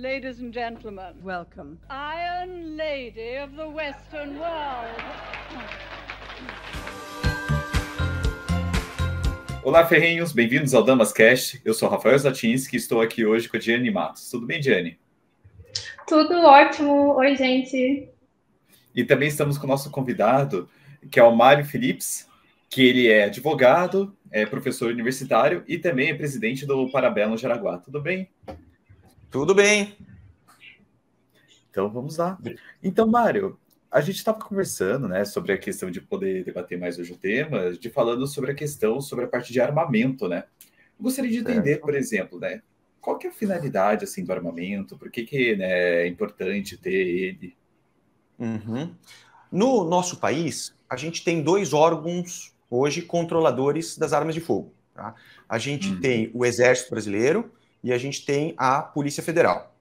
Ladies and gentlemen, welcome. Iron Lady of the Western World. Olá, ferrenhos, bem-vindos ao Damascast. Eu sou Rafael Zatinski e estou aqui hoje com a Diane Matos. Tudo bem, Diane? Tudo ótimo. Oi, gente. E também estamos com o nosso convidado, que é o Mário Phillips, que ele é advogado, é professor universitário e também é presidente do Parabellum Jaraguá. Tudo bem? Tudo bem. Então, vamos lá. Então, Mário, a gente estava conversando, né, sobre a questão de poder debater mais hoje o tema, falando sobre a questão, sobre a parte de armamento, né? Eu gostaria de entender, por exemplo, né, qual que é a finalidade, assim, do armamento? Por que né, é importante ter ele? Uhum. No nosso país, a gente tem dois órgãos hoje controladores das armas de fogo. Tá? A gente tem o Exército Brasileiro e a gente tem a Polícia Federal.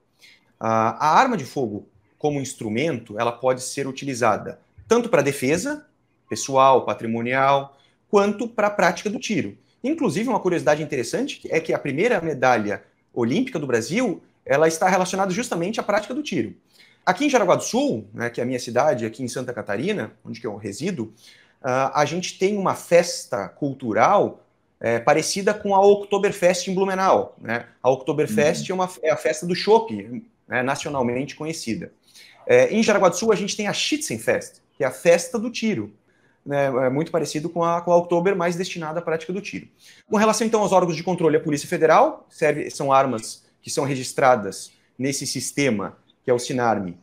A arma de fogo, como instrumento, ela pode ser utilizada tanto para defesa, pessoal, patrimonial, quanto para a prática do tiro. Inclusive, uma curiosidade interessante é que a primeira medalha olímpica do Brasil, ela está relacionada justamente à prática do tiro. Aqui em Jaraguá do Sul, né, que é a minha cidade, aqui em Santa Catarina, onde eu resido, a gente tem uma festa cultural parecida com a Oktoberfest em Blumenau. Né? A Oktoberfest é a festa do chopp, né, nacionalmente conhecida. Em Jaraguá do Sul, a gente tem a Schützenfest, que é a festa do tiro. Né, muito parecido com a Oktober, mais destinada à prática do tiro. Com relação, então, aos órgãos de controle, a Polícia Federal são armas que são registradas nesse sistema, que é o SINARME,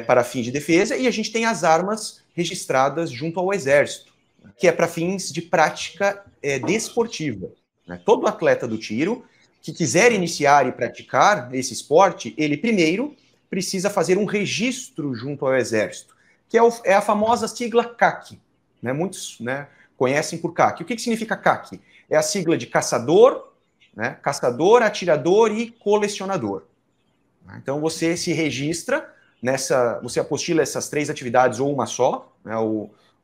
para fins de defesa, e a gente tem as armas registradas junto ao Exército, que é para fins de prática desportiva. Né? Todo atleta do tiro que quiser iniciar e praticar esse esporte, ele primeiro precisa fazer um registro junto ao Exército, que é a famosa sigla CAC. Né? Muitos conhecem por CAC. O que significa CAC? É a sigla de caçador, né? Caçador, atirador e colecionador. Então você se registra você apostila essas três atividades ou uma só, né?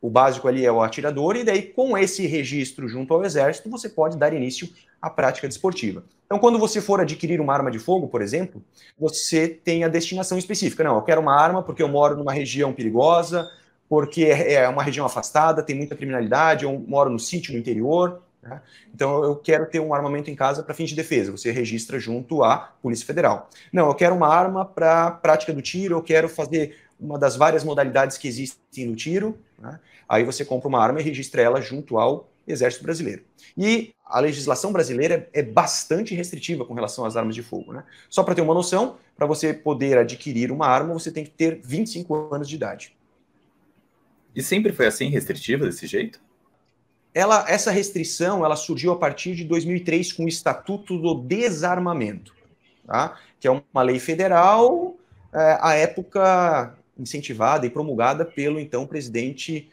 O básico ali é o atirador, e daí com esse registro junto ao Exército, você pode dar início à prática desportiva. Então, quando você for adquirir uma arma de fogo, por exemplo, você tem a destinação específica. Não, eu quero uma arma porque eu moro numa região perigosa, porque é uma região afastada, tem muita criminalidade, eu moro no sítio, no interior. Né? Então, eu quero ter um armamento em casa para fins de defesa. Você registra junto à Polícia Federal. Não, eu quero uma arma para prática do tiro, eu quero fazer uma das várias modalidades que existem no tiro. Né? Aí você compra uma arma e registra ela junto ao Exército Brasileiro. E a legislação brasileira é bastante restritiva com relação às armas de fogo. Né? Só para ter uma noção, para você poder adquirir uma arma, você tem que ter 25 anos de idade. E sempre foi assim, restritiva, desse jeito? Essa restrição ela surgiu a partir de 2003 com o Estatuto do Desarmamento, tá? Que é uma lei federal, à época incentivada e promulgada pelo então presidente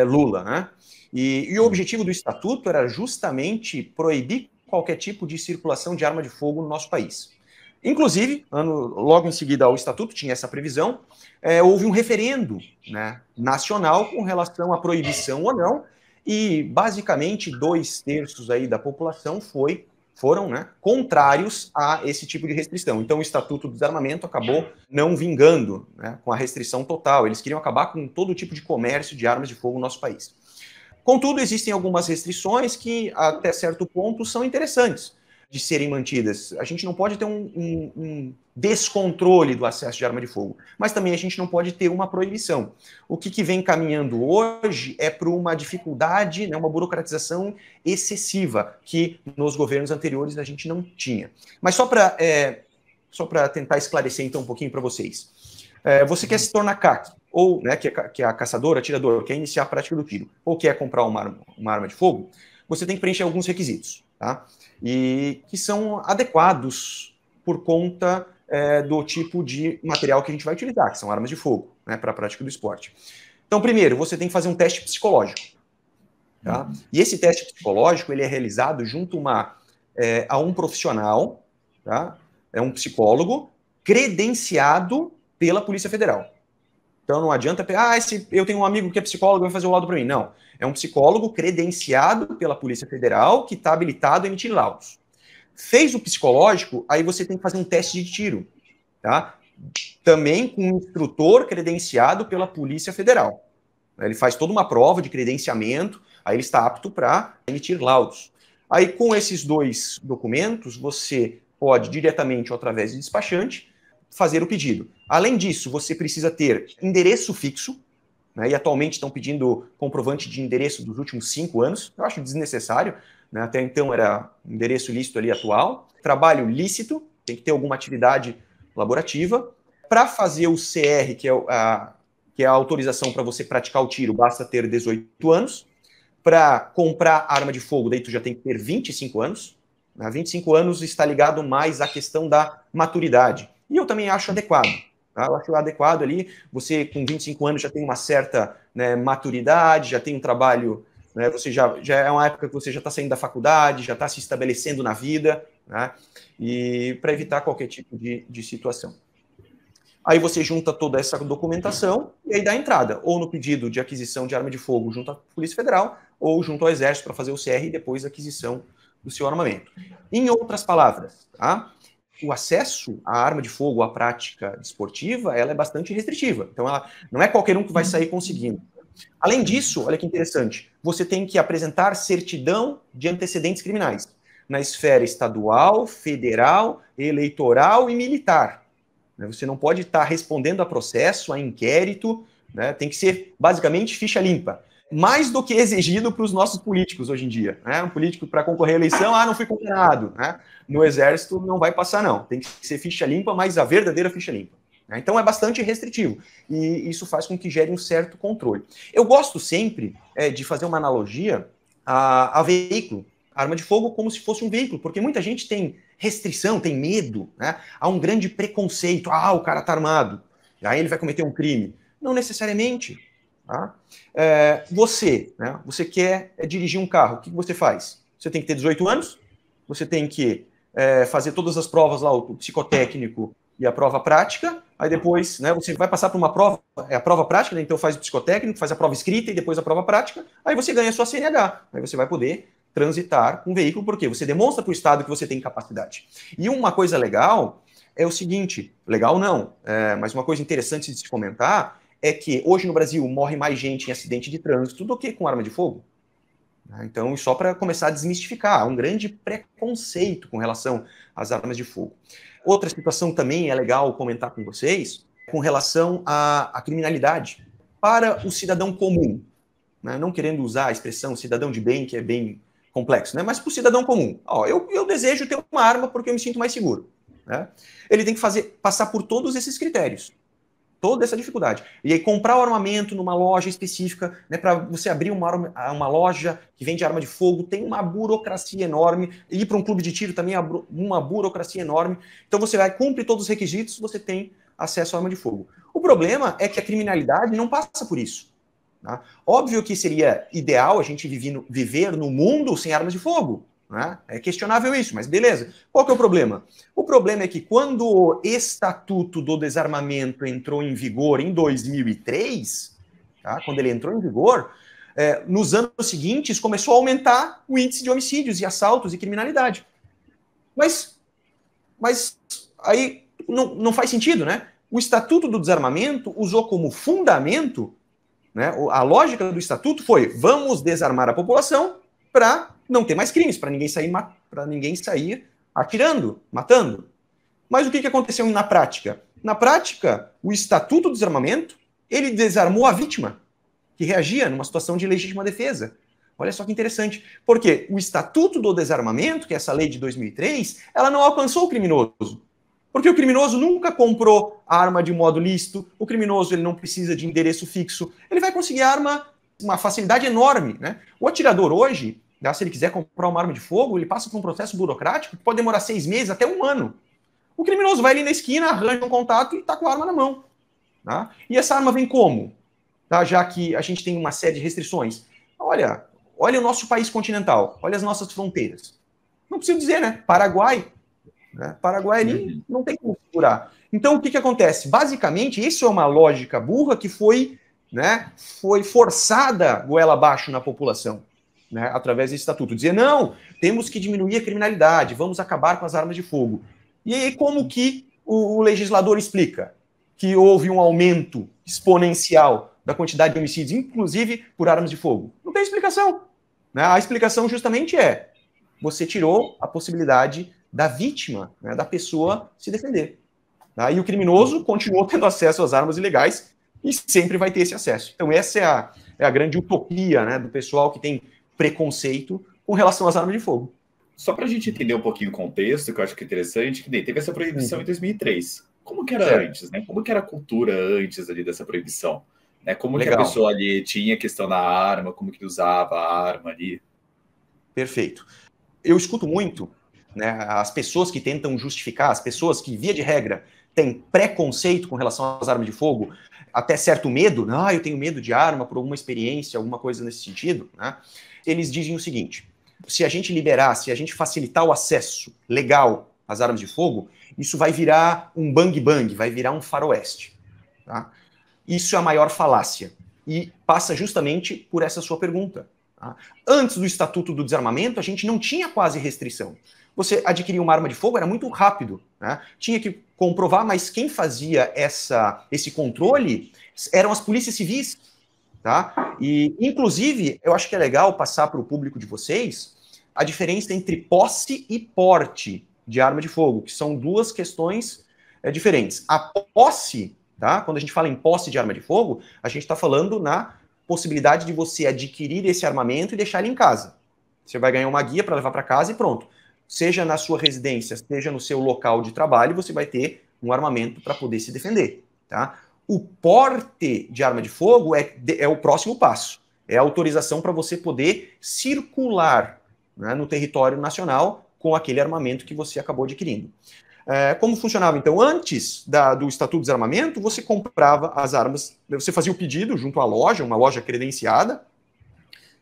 Lula. Né? E o objetivo do Estatuto era justamente proibir qualquer tipo de circulação de arma de fogo no nosso país. Inclusive, logo em seguida ao Estatuto, tinha essa previsão, houve um referendo, né, nacional com relação à proibição ou não, e basicamente 2/3 aí da população foram contrários a esse tipo de restrição. Então o Estatuto do Desarmamento acabou não vingando, né, com a restrição total. Eles queriam acabar com todo tipo de comércio de armas de fogo no nosso país. Contudo, existem algumas restrições que, até certo ponto, são interessantes de serem mantidas. A gente não pode ter um descontrole do acesso de arma de fogo, mas também a gente não pode ter uma proibição. O que vem caminhando hoje é para uma dificuldade, uma burocratização excessiva, que nos governos anteriores a gente não tinha. Mas só para tentar esclarecer então um pouquinho para vocês. Você quer se tornar CAC, ou que é a caçador, atirador, quer iniciar a prática do tiro, ou quer comprar uma arma de fogo, você tem que preencher alguns requisitos, tá? E que são adequados por conta do tipo de material que a gente vai utilizar, que são armas de fogo, né, para a prática do esporte. Então, primeiro, você tem que fazer um teste psicológico. Tá? E esse teste psicológico ele é realizado junto a um profissional, tá? É um psicólogo credenciado pela Polícia Federal. Então não adianta eu tenho um amigo que é psicólogo, vai fazer o laudo para mim. Não, é um psicólogo credenciado pela Polícia Federal que está habilitado a emitir laudos. Fez o psicológico, aí você tem que fazer um teste de tiro. tá? Também com um instrutor credenciado pela Polícia Federal. Ele faz toda uma prova de credenciamento, aí ele está apto para emitir laudos. Aí, com esses 2 documentos, você pode, diretamente ou através de despachante, fazer o pedido. Além disso, você precisa ter endereço fixo, né, e atualmente estão pedindo comprovante de endereço dos últimos 5 anos. Eu acho desnecessário, né? Até então era endereço lícito ali atual. Trabalho lícito, tem que ter alguma atividade laborativa. Para fazer o CR, que é a autorização para você praticar o tiro, basta ter 18 anos. Para comprar arma de fogo, daí tu já tem que ter 25 anos. 25 anos está ligado mais à questão da maturidade. E eu também acho adequado. Tá? Eu acho adequado ali, você com 25 anos já tem uma certa, né, maturidade, já tem um trabalho, né, você já é uma época que você já está saindo da faculdade, já está se estabelecendo na vida, né, e para evitar qualquer tipo de situação. Aí você junta toda essa documentação e aí dá entrada, ou no pedido de aquisição de arma de fogo junto à Polícia Federal, ou junto ao Exército para fazer o CR e depois a aquisição do seu armamento. Em outras palavras, tá? O acesso à arma de fogo, à prática esportiva, ela é bastante restritiva. Então, ela não é qualquer um que vai sair conseguindo. Além disso, olha que interessante, você tem que apresentar certidão de antecedentes criminais na esfera estadual, federal, eleitoral e militar. Você não pode estar respondendo a processo, a inquérito, né? Tem que ser, basicamente, ficha limpa. Mais do que exigido para os nossos políticos hoje em dia. Né? Um político para concorrer à eleição, não fui condenado. Né? No Exército não vai passar, não. Tem que ser ficha limpa, mas a verdadeira ficha limpa. Né? Então é bastante restritivo. E isso faz com que gere um certo controle. Eu gosto sempre de fazer uma analogia a veículo. A arma de fogo como se fosse um veículo, porque muita gente tem restrição, tem medo, né? Há um grande preconceito. O cara está armado, aí ele vai cometer um crime. Não necessariamente. Tá? Você quer dirigir um carro, o que você faz? Você tem que ter 18 anos, você tem que fazer todas as provas lá, o psicotécnico e a prova prática, aí depois, né, você vai passar por uma prova, a prova prática, né, então faz o psicotécnico, faz a prova escrita e depois a prova prática, aí você ganha a sua CNH, aí você vai poder transitar com o veículo, porque você demonstra para o Estado que você tem capacidade. E uma coisa legal é o seguinte, legal não, mas uma coisa interessante de se comentar é que hoje no Brasil morre mais gente em acidente de trânsito do que com arma de fogo. Então, só para começar a desmistificar, há um grande preconceito com relação às armas de fogo. Outra situação também é legal comentar com vocês, com relação à criminalidade. Para o cidadão comum, né, não querendo usar a expressão cidadão de bem, que é bem complexo, né, mas para o cidadão comum, eu desejo ter uma arma porque eu me sinto mais seguro. Né? Ele tem que passar por todos esses critérios. Toda essa dificuldade. E aí comprar o armamento numa loja específica, né, para você abrir uma loja que vende arma de fogo, tem uma burocracia enorme. Ir para um clube de tiro também é uma burocracia enorme. Então você vai cumprir todos os requisitos, você tem acesso à arma de fogo. O problema é que a criminalidade não passa por isso. Tá? Óbvio que seria ideal a gente viver no mundo sem armas de fogo. Né? É questionável isso, mas beleza. Qual que é o problema? O problema é que quando o Estatuto do Desarmamento entrou em vigor em 2003, tá? Quando ele entrou em vigor, nos anos seguintes começou a aumentar o índice de homicídios e assaltos e criminalidade. Mas aí não faz sentido, né? O Estatuto do Desarmamento usou como fundamento, né, a lógica do Estatuto foi: vamos desarmar a população para não ter mais crimes, para ninguém sair atirando, matando. Mas o que aconteceu na prática? Na prática, o Estatuto do Desarmamento, ele desarmou a vítima, que reagia numa situação de legítima defesa. Olha só que interessante. Porque o Estatuto do Desarmamento, que é essa lei de 2003, ela não alcançou o criminoso. Porque o criminoso nunca comprou a arma de modo lícito, o criminoso ele não precisa de endereço fixo, ele vai conseguir a arma, uma facilidade enorme. Né? O atirador hoje, se ele quiser comprar uma arma de fogo, ele passa por um processo burocrático que pode demorar 6 meses, até 1 ano. O criminoso vai ali na esquina, arranja um contato e está com a arma na mão. Tá? E essa arma vem como? Tá? Já que a gente tem uma série de restrições. Olha o nosso país continental, olha as nossas fronteiras. Não preciso dizer, né? Paraguai. Né? Paraguai ali não tem como segurar. Então, o que acontece? Basicamente, isso é uma lógica burra que foi forçada goela abaixo na população. Né, através desse estatuto, dizer, não, temos que diminuir a criminalidade, vamos acabar com as armas de fogo. E aí, como que o legislador explica que houve um aumento exponencial da quantidade de homicídios, inclusive por armas de fogo? Não tem explicação. Né? A explicação justamente é: você tirou a possibilidade da vítima, né, da pessoa se defender. Tá? E o criminoso continuou tendo acesso às armas ilegais e sempre vai ter esse acesso. Então essa é a grande utopia, né, do pessoal que tem preconceito com relação às armas de fogo. Só para a gente entender um pouquinho o contexto, que eu acho que é interessante, que teve essa proibição em 2003. Como que era antes, né? Como que era a cultura antes ali dessa proibição? Né? Como que a pessoa ali tinha a questão da arma, como que usava a arma ali? Perfeito. Eu escuto muito, né, as pessoas que tentam justificar, as pessoas que, via de regra, têm preconceito com relação às armas de fogo, até certo medo, eu tenho medo de arma por alguma experiência, alguma coisa nesse sentido, né? Eles dizem o seguinte: se a gente liberar, se a gente facilitar o acesso legal às armas de fogo, isso vai virar um bang-bang, vai virar um faroeste. Tá? Isso é a maior falácia. E passa justamente por essa sua pergunta. Tá? Antes do Estatuto do Desarmamento, a gente não tinha quase restrição. Você adquirir uma arma de fogo era muito rápido. Né? Tinha que comprovar, mas quem fazia esse controle eram as polícias civis. Tá? E, inclusive, eu acho que é legal passar para o público de vocês a diferença entre posse e porte de arma de fogo, que são duas questões diferentes. A posse, tá? Quando a gente fala em posse de arma de fogo, a gente está falando na possibilidade de você adquirir esse armamento e deixar ele em casa. Você vai ganhar uma guia para levar para casa e pronto. Seja na sua residência, seja no seu local de trabalho, você vai ter um armamento para poder se defender. Tá? O porte de arma de fogo é o próximo passo. É a autorização para você poder circular, né, no território nacional com aquele armamento que você acabou adquirindo. Como funcionava, então? Antes do Estatuto do Desarmamento, você comprava as armas, você fazia o pedido junto à loja, uma loja credenciada,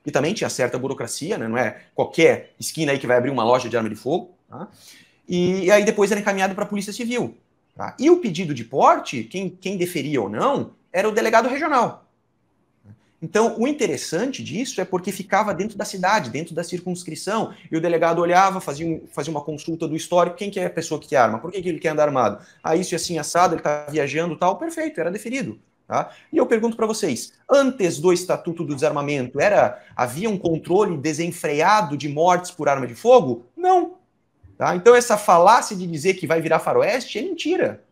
que também tinha certa burocracia, né? Não é qualquer esquina aí que vai abrir uma loja de arma de fogo. Tá? E aí depois era encaminhado para a Polícia Civil. Tá? E o pedido de porte, quem deferia ou não, era o delegado regional. Então, o interessante disso é porque ficava dentro da cidade, dentro da circunscrição, e o delegado olhava, fazia uma consulta do histórico: quem que é a pessoa que tem arma? Por que ele quer andar armado? Isso e assim, assado, ele está viajando, tal, perfeito, era deferido. Tá? E eu pergunto para vocês, antes do Estatuto do Desarmamento, havia um controle desenfreado de mortes por arma de fogo? Não. Tá? Então, essa falácia de dizer que vai virar faroeste é mentira.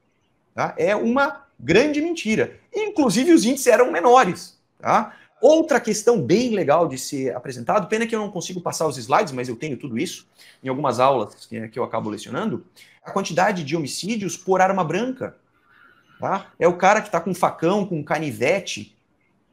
Tá? É uma grande mentira. Inclusive, os índices eram menores. Tá? Outra questão bem legal de ser apresentado, pena que eu não consigo passar os slides, mas eu tenho tudo isso em algumas aulas que eu acabo lecionando, a quantidade de homicídios por arma branca. Tá? É o cara que está com facão, com canivete,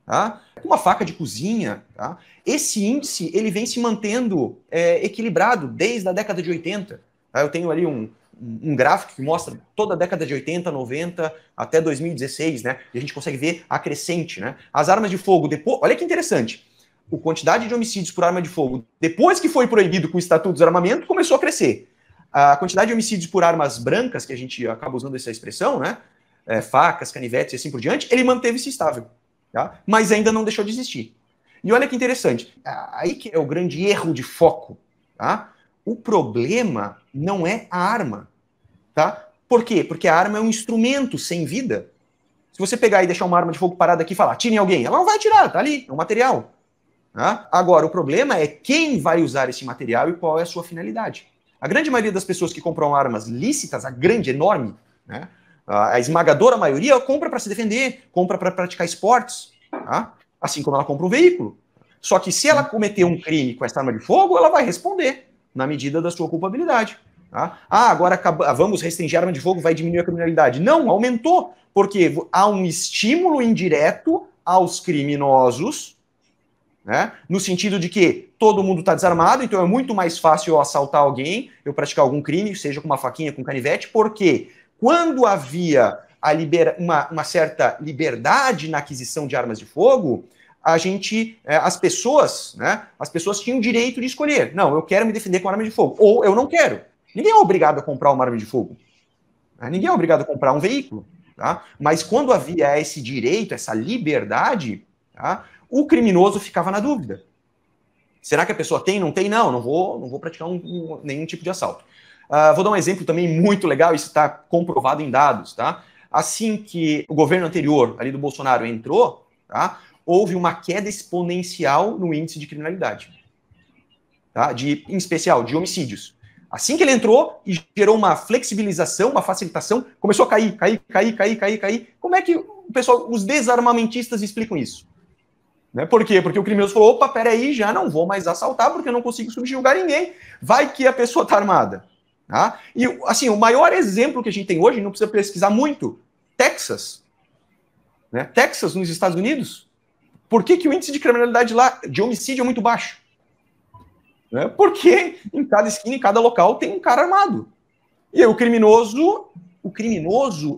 tá? Com uma faca de cozinha. Tá? Esse índice ele vem se mantendo equilibrado desde a década de 80. Tá? Eu tenho ali um gráfico que mostra toda a década de 80, 90, até 2016, né? E a gente consegue ver a crescente, né? As armas de fogo, depois, olha que interessante, a quantidade de homicídios por arma de fogo, depois que foi proibido com o Estatuto do Desarmamento, começou a crescer. A quantidade de homicídios por armas brancas, que a gente acaba usando essa expressão, né? Facas, canivetes e assim por diante, ele manteve-se estável, tá? Mas ainda não deixou de existir. E olha que interessante, aí que é o grande erro de foco, tá? O problema não é a arma, tá? Por quê? Porque a arma é um instrumento sem vida. Se você pegar e deixar uma arma de fogo parada aqui e falar, tire alguém, ela não vai tirar, tá ali, é um material. Tá? Agora, o problema é quem vai usar esse material e qual é a sua finalidade. A grande maioria das pessoas que compram armas lícitas, a grande, enorme, né? A esmagadora maioria compra para se defender, compra para praticar esportes, tá? Assim como ela compra um veículo. Só que se ela cometer um crime com essa arma de fogo, ela vai responder na medida da sua culpabilidade. Tá? Agora vamos restringir a arma de fogo, vai diminuir a criminalidade. Não, aumentou, porque há um estímulo indireto aos criminosos, né? No sentido de que todo mundo está desarmado, então é muito mais fácil eu assaltar alguém, eu praticar algum crime, seja com uma faquinha, com canivete, porque quando havia uma certa liberdade na aquisição de armas de fogo, as pessoas tinham o direito de escolher. Não, eu quero me defender com arma de fogo. Ou eu não quero. Ninguém é obrigado a comprar uma arma de fogo. Ninguém é obrigado a comprar um veículo. Tá? Mas quando havia esse direito, essa liberdade, tá? O criminoso ficava na dúvida. Será que a pessoa tem? Não tem? Não vou praticar nenhum tipo de assalto. Vou dar um exemplo também muito legal, isso está comprovado em dados, tá? Assim que o governo anterior, ali do Bolsonaro, entrou, tá? Houve uma queda exponencial no índice de criminalidade, tá? Em especial, de homicídios. Assim que ele entrou e gerou uma flexibilização, uma facilitação, começou a cair. Como é que o pessoal, os desarmamentistas explicam isso? Né? Por quê? Porque o criminoso falou, opa, peraí, já não vou mais assaltar porque eu não consigo subjugar ninguém. Vai que a pessoa está armada. Tá? E, assim, o maior exemplo que a gente tem hoje, não precisa pesquisar muito, Texas. Né? Texas, nos Estados Unidos. Por que o índice de criminalidade lá, de homicídio, é muito baixo? Né? Porque em cada esquina, em cada local, tem um cara armado. E aí, o criminoso,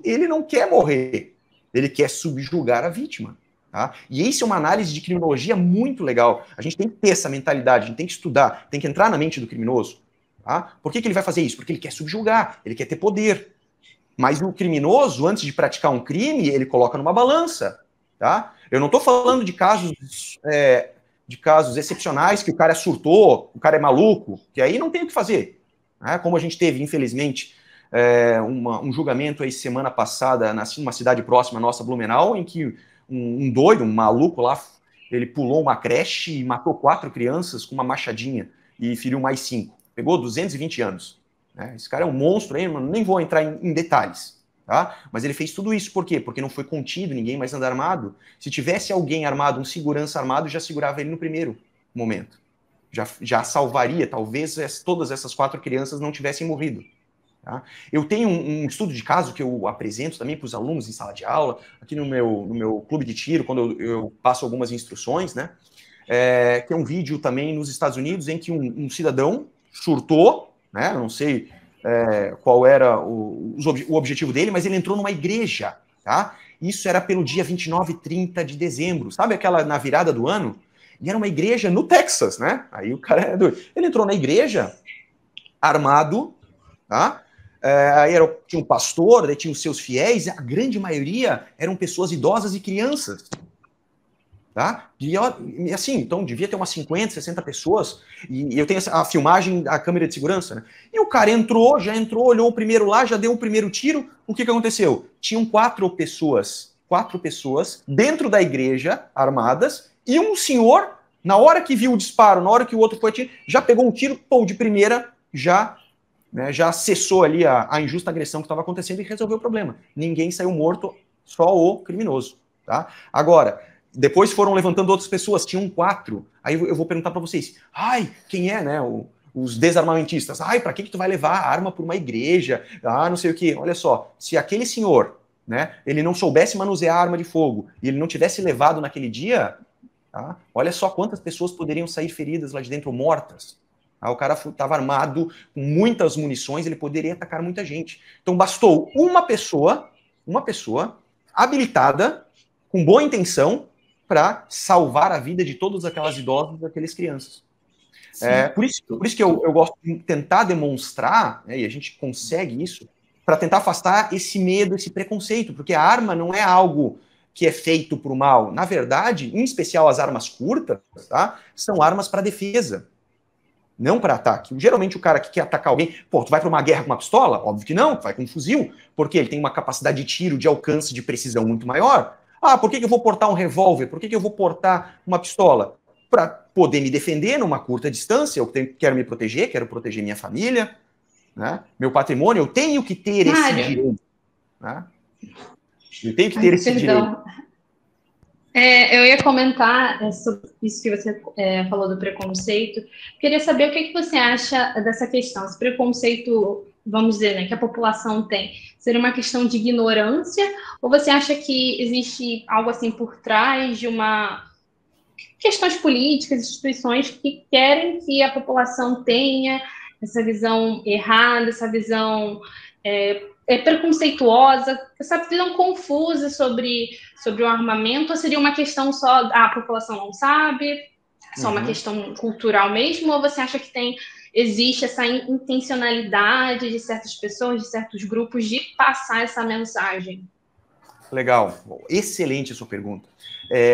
ele não quer morrer. Ele quer subjugar a vítima. Tá? E isso é uma análise de criminologia muito legal. A gente tem que ter essa mentalidade, a gente tem que estudar, tem que entrar na mente do criminoso. Tá? Por que ele vai fazer isso? Porque ele quer subjugar, ele quer ter poder. Mas o criminoso, antes de praticar um crime, ele coloca numa balança. Tá? Eu não estou falando de casos excepcionais que o cara surtou, o cara é maluco, que aí não tem o que fazer. Né? Como a gente teve, infelizmente, um julgamento aí semana passada numa cidade próxima à nossa, Blumenau, em que um doido, um maluco lá, ele pulou uma creche e matou 4 crianças com uma machadinha e feriu mais 5. Pegou 220 anos. Né? Esse cara é um monstro aí, nem vou entrar em detalhes. Tá? Mas ele fez tudo isso por quê? Porque não foi contido, ninguém mais anda armado. Se tivesse alguém armado, um segurança armado, já segurava ele no primeiro momento. Já salvaria, talvez todas essas 4 crianças não tivessem morrido. Tá? Eu tenho um estudo de caso que eu apresento também para os alunos em sala de aula, aqui no meu clube de tiro, quando eu passo algumas instruções, né? Que é um vídeo também nos Estados Unidos em que um cidadão surtou, né? Eu não sei qual era o objetivo dele, mas ele entrou numa igreja, tá? Isso era pelo dia 29 e 30 de dezembro, sabe aquela na virada do ano? E era uma igreja no Texas, né? Aí o cara é doido. Ele entrou na igreja armado, tá? Aí tinha um pastor, daí tinha os seus fiéis, a grande maioria eram pessoas idosas e crianças. Tá? E assim, então devia ter umas 50, 60 pessoas, e eu tenho a filmagem da câmera de segurança, né? E o cara já entrou, olhou o primeiro lá, já deu o primeiro tiro. O que aconteceu? Tinham 4 pessoas dentro da igreja, armadas, e um senhor, na hora que viu o disparo, na hora que o outro foi atirar, já pegou um tiro, de primeira, já cessou ali a injusta agressão que estava acontecendo e resolveu o problema. Ninguém saiu morto, só o criminoso. Tá? Agora, depois foram levantando outras pessoas, tinham 4. Aí eu vou perguntar para vocês, quem é, né, os desarmamentistas? Para que tu vai levar a arma para uma igreja? Não sei o quê. Olha só, se aquele senhor, né, ele não soubesse manusear a arma de fogo e ele não tivesse levado naquele dia, tá? Olha só quantas pessoas poderiam sair feridas lá de dentro, mortas. O cara estava armado com muitas munições, ele poderia atacar muita gente. Então bastou uma pessoa habilitada, com boa intenção, para salvar a vida de todas aquelas idosas e daquelas crianças. Por isso que eu gosto de tentar demonstrar, né, e a gente consegue isso, para tentar afastar esse medo, esse preconceito, porque a arma não é algo que é feito para o mal. Na verdade, em especial as armas curtas, tá, são armas para defesa, não para ataque. Geralmente o cara que quer atacar alguém, tu vai para uma guerra com uma pistola? Óbvio que não, tu vai com um fuzil, porque ele tem uma capacidade de tiro, de alcance, de precisão muito maior. Por que eu vou portar um revólver? Por que eu vou portar uma pistola? Para poder me defender numa curta distância, eu quero me proteger, quero proteger minha família, né? Meu patrimônio, eu tenho que ter esse direito. Né? Eu tenho que ter esse direito. Eu ia comentar sobre isso que você falou do preconceito. Queria saber o que você acha dessa questão. Esse preconceito, vamos dizer, né, que a população tem, seria uma questão de ignorância? Ou você acha que existe algo assim por trás de questões políticas, instituições que querem que a população tenha essa visão errada, essa visão preconceituosa, essa visão confusa sobre o armamento? Ou seria uma questão só, a população não sabe, só uma questão cultural mesmo? Ou você acha que existe essa intencionalidade de certas pessoas, de certos grupos, de passar essa mensagem? Legal, excelente a sua pergunta.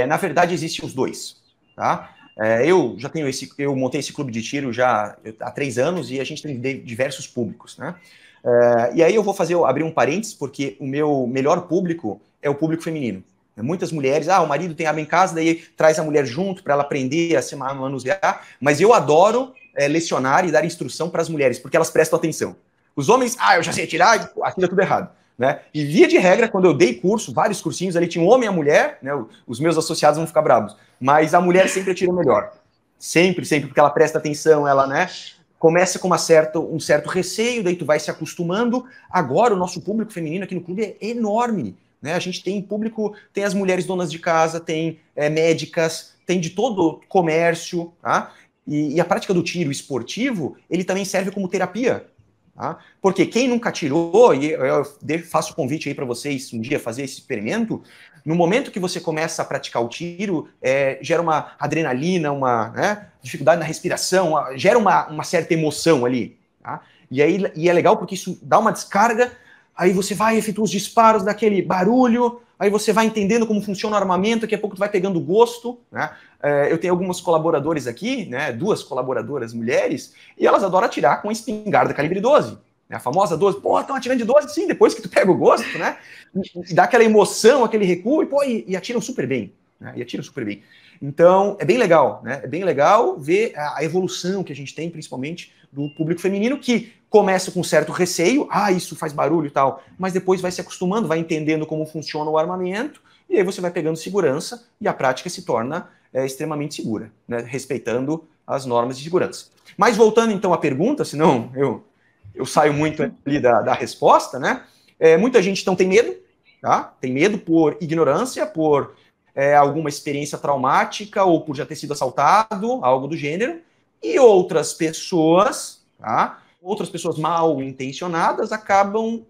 Na verdade, existem os dois. Tá? Eu já tenho eu montei esse clube de tiro já há 3 anos e a gente tem diversos públicos, né? E aí eu vou abrir um parênteses, porque o meu melhor público é o público feminino. Muitas mulheres, o marido tem arma em casa, daí traz a mulher junto para ela aprender a se manusear, mas eu adoro lecionar e dar instrução para as mulheres, porque elas prestam atenção. Os homens, eu já sei atirar, aquilo é tudo errado. Né? E via de regra, quando eu dei curso, vários cursinhos ali, tinha um homem e a mulher, né? Os meus associados vão ficar bravos, mas a mulher sempre atira melhor. Sempre, porque ela presta atenção, ela, né? Começa com um certo receio, daí tu vai se acostumando. Agora o nosso público feminino aqui no clube é enorme, né? A gente tem público, tem as mulheres donas de casa, tem médicas, tem de todo comércio, tá? E a prática do tiro esportivo, ele também serve como terapia. Tá? Porque quem nunca atirou, e eu faço o convite aí para vocês um dia fazer esse experimento, no momento que você começa a praticar o tiro, gera uma adrenalina, uma dificuldade na respiração, gera uma certa emoção ali. Tá? E é legal porque isso dá uma descarga, aí você vai, efetua os disparos daquele barulho, aí você vai entendendo como funciona o armamento, daqui a pouco tu vai pegando gosto, né? Eu tenho alguns colaboradores aqui, né, 2 colaboradoras mulheres, e elas adoram atirar com espingarda calibre 12, né, a famosa 12. Pô, estão atirando de 12? Sim, depois que tu pega o gosto, né? E dá aquela emoção, aquele recuo, e atiram super bem, né? E atiram super bem. Então, é bem legal, né? É bem legal ver a evolução que a gente tem, principalmente do público feminino, que começa com um certo receio, isso faz barulho e tal, mas depois vai se acostumando, vai entendendo como funciona o armamento, e aí você vai pegando segurança, e a prática se torna extremamente segura, né? Respeitando as normas de segurança. Mas voltando então à pergunta, senão eu saio muito ali da resposta, né? Muita gente então tem medo, tá? Tem medo por ignorância, por alguma experiência traumática ou por já ter sido assaltado, algo do gênero, e outras pessoas, tá? Outras pessoas mal intencionadas acabam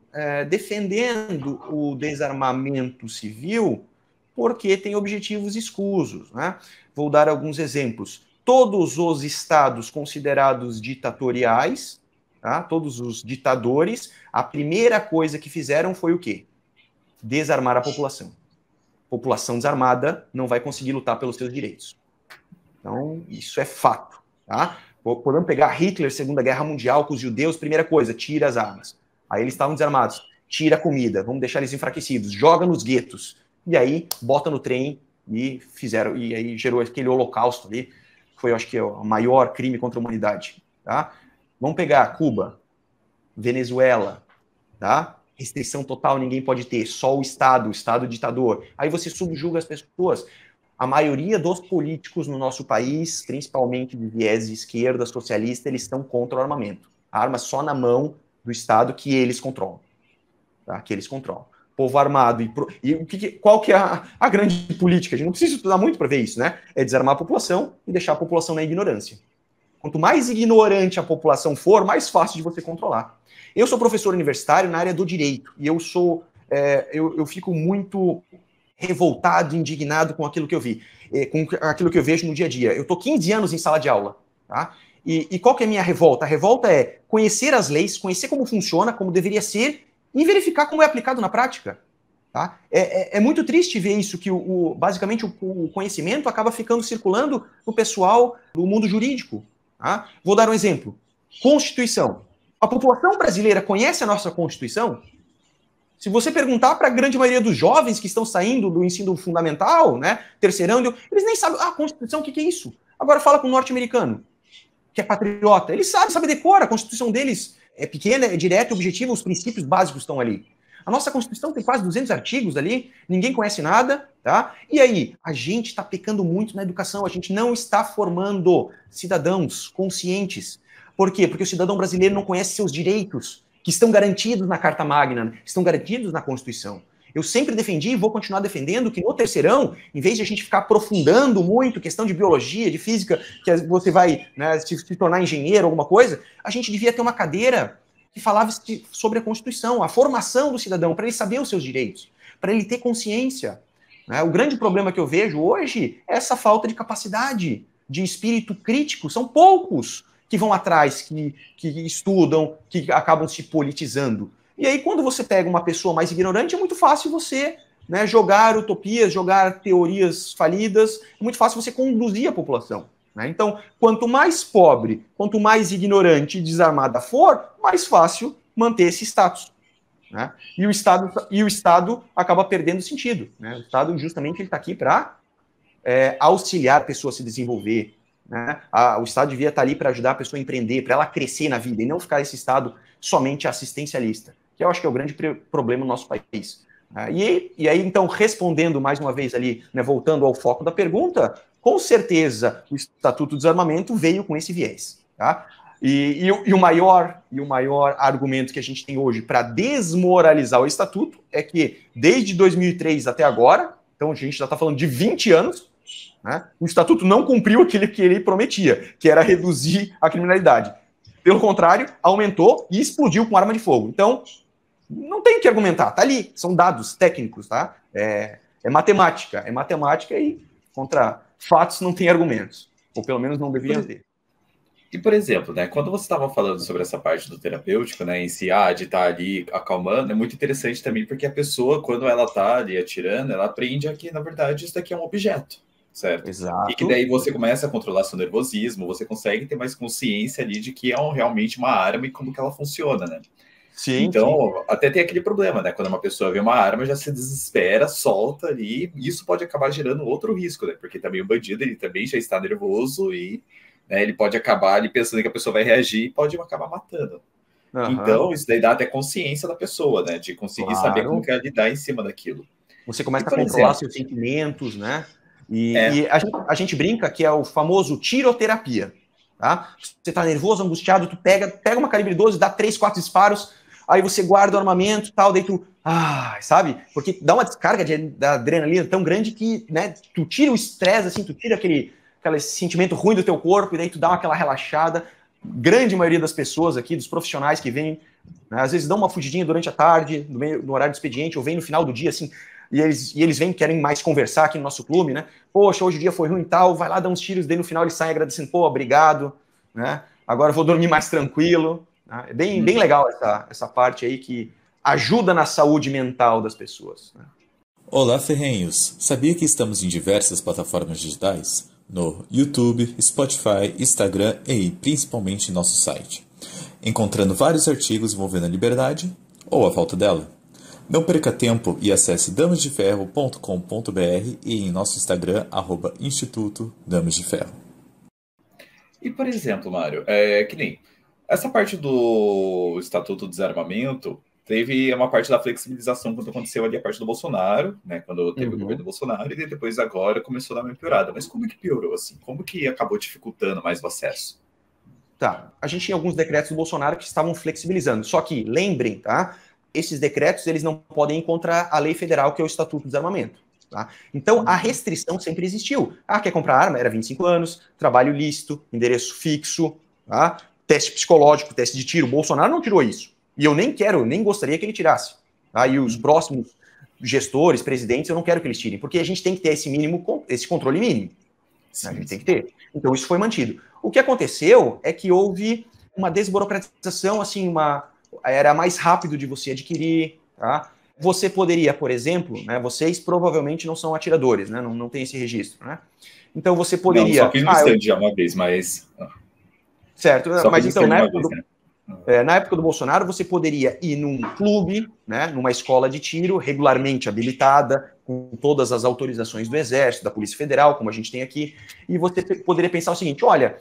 defendendo o desarmamento civil porque tem objetivos escusos, né? Vou dar alguns exemplos. Todos os estados considerados ditatoriais, tá? Todos os ditadores, a primeira coisa que fizeram foi o quê? Desarmar a população. População desarmada não vai conseguir lutar pelos seus direitos. Então, isso é fato, tá? Podemos pegar Hitler, Segunda Guerra Mundial, com os judeus, primeira coisa, tira as armas. Aí eles estavam desarmados, tira a comida, vamos deixar eles enfraquecidos, joga nos guetos, e aí bota no trem e fizeram, e aí gerou aquele holocausto ali, que foi, eu acho que, o maior crime contra a humanidade, tá? Vamos pegar Cuba, Venezuela, tá? Restrição total, ninguém pode ter, só o Estado ditador. Aí você subjuga as pessoas. A maioria dos políticos no nosso país, principalmente de viés de esquerda, socialista, eles estão contra o armamento. A arma só na mão do Estado que eles controlam. Tá? Que eles controlam. Povo armado. Qual que é a grande política? A gente não precisa estudar muito para ver isso, né? É desarmar a população e deixar a população na ignorância. Quanto mais ignorante a população for, mais fácil de você controlar. Eu sou professor universitário na área do direito, e eu fico muito revoltado, indignado com aquilo que eu vi, com aquilo que eu vejo no dia a dia. Eu estou 15 anos em sala de aula, tá? E qual que é a minha revolta? A revolta é conhecer as leis, conhecer como funciona, como deveria ser, e verificar como é aplicado na prática. Tá? É muito triste ver isso, que basicamente o conhecimento acaba ficando circulando no pessoal do mundo jurídico. Tá? Vou dar um exemplo. Constituição. A população brasileira conhece a nossa Constituição? Se você perguntar para a grande maioria dos jovens que estão saindo do ensino fundamental, né, terceirando, eles nem sabem, a Constituição, o que é isso? Agora fala com o norte-americano, que é patriota. Ele sabe decora, a Constituição deles é pequena, é direta, objetiva, os princípios básicos estão ali. A nossa Constituição tem quase 200 artigos ali, ninguém conhece nada, tá? E aí, a gente está pecando muito na educação, a gente não está formando cidadãos conscientes. Por quê? Porque o cidadão brasileiro não conhece seus direitos, que estão garantidos na Carta Magna, estão garantidos na Constituição. Eu sempre defendi e vou continuar defendendo que no terceirão, em vez de a gente ficar aprofundando muito questão de biologia, de física, que você vai, né, se tornar engenheiro, alguma coisa, a gente devia ter uma cadeira que falava sobre a Constituição, a formação do cidadão, para ele saber os seus direitos, para ele ter consciência. Né? O grande problema que eu vejo hoje é essa falta de capacidade, de espírito crítico. São poucos que vão atrás, que estudam, que acabam se politizando. E aí, quando você pega uma pessoa mais ignorante, é muito fácil você, né, jogar utopias, jogar teorias falidas, é muito fácil você conduzir a população. né? Então, quanto mais pobre, quanto mais ignorante e desarmada for, mais fácil manter esse status, né? E o Estado acaba perdendo sentido, né? O Estado, justamente, ele está aqui para auxiliar a pessoa a se desenvolver, né? O Estado devia estar ali para ajudar a pessoa a empreender, para ela crescer na vida, e não ficar esse Estado somente assistencialista, que eu acho que é o grande problema no nosso país. E aí, então, respondendo mais uma vez ali, né, voltando ao foco da pergunta, com certeza o Estatuto do Desarmamento veio com esse viés, tá? E o maior argumento que a gente tem hoje para desmoralizar o Estatuto é que, desde 2003 até agora, então a gente já está falando de 20 anos, né, o Estatuto não cumpriu aquilo que ele prometia, que era reduzir a criminalidade. Pelo contrário, aumentou e explodiu com arma de fogo. Então, não tem o que argumentar, tá ali, são dados técnicos, tá? É matemática e contra fatos não tem argumentos, ou pelo menos não deveriam ter. E, por exemplo, né, quando você estava falando sobre essa parte do terapêutico, né, em si, de estar ali acalmando, é muito interessante também, porque a pessoa, quando ela está ali atirando, ela aprende que, na verdade, isso daqui é um objeto, certo? Exato. E que daí você começa a controlar seu nervosismo, você consegue ter mais consciência ali de que é realmente uma arma e como que ela funciona, né? Sim, então, sim. Até tem aquele problema, né? Quando uma pessoa vê uma arma, já se desespera, solta ali, e isso pode acabar gerando outro risco, né? Porque também o bandido, ele também já está nervoso e, né, ele pode acabar ali pensando que a pessoa vai reagir e pode acabar matando. Uhum. Então, isso daí dá até consciência da pessoa, né? De conseguir saber como que ela lidar em cima daquilo. Você começa a controlar seus sentimentos, né? E a gente brinca que é o famoso tiroterapia, tá? Você tá nervoso, angustiado, tu pega uma calibre 12, dá 3, 4 disparos, aí você guarda o armamento e tal, daí tu... sabe? Porque dá uma descarga da adrenalina tão grande que, né, tu tira o estresse, assim, tu tira aquele sentimento ruim do teu corpo, e daí tu dá aquela relaxada. Grande maioria das pessoas aqui, dos profissionais que vêm, né, às vezes dão uma fugidinha durante a tarde, no horário do expediente, ou vem no final do dia, assim, e eles vêm, querem mais conversar aqui no nosso clube, né? Poxa, hoje o dia foi ruim e tal, vai lá dar uns tiros, daí no final eles saem agradecendo, pô, obrigado, né? Agora eu vou dormir mais tranquilo. Né? É bem legal essa parte aí que ajuda na saúde mental das pessoas. Né? Olá, ferrenhos! Sabia que estamos em diversas plataformas digitais? No YouTube, Spotify, Instagram e principalmente nosso site, encontrando vários artigos envolvendo a liberdade ou a falta dela. Não perca tempo e acesse damasdeferro.com.br e em nosso Instagram, @Instituto Damas de Ferro. E, por exemplo, Mário, que nem essa parte do Estatuto do Desarmamento, teve uma parte da flexibilização quando aconteceu ali a parte do Bolsonaro, né? Quando teve o governo do Bolsonaro, e depois agora começou a dar uma piorada. Mas como que piorou, assim? Como que acabou dificultando mais o acesso? Tá, a gente tinha alguns decretos do Bolsonaro que estavam flexibilizando. Só que, lembrem, tá? Esses decretos, eles não podem ir contra a lei federal, que é o Estatuto do Desarmamento. Tá? Então, a restrição sempre existiu. Quer comprar arma? Era 25 anos, trabalho lícito, endereço fixo, tá? Teste psicológico, teste de tiro. O Bolsonaro não tirou isso. E eu nem gostaria que ele tirasse. Tá? E os próximos gestores, presidentes, eu não quero que eles tirem, porque a gente tem que ter esse controle mínimo. Sim. A gente tem que ter. Então, isso foi mantido. O que aconteceu é que houve uma desburocratização, assim, era mais rápido de você adquirir, tá? Você poderia, por exemplo, né, vocês provavelmente não são atiradores, né, não tem esse registro, né? Então você poderia... Não, só fiz no stand já uma vez, mas... Certo, mas então na época do Bolsonaro você poderia ir num clube, né, numa escola de tiro regularmente habilitada, com todas as autorizações do Exército, da Polícia Federal, como a gente tem aqui, e você poderia pensar o seguinte, olha,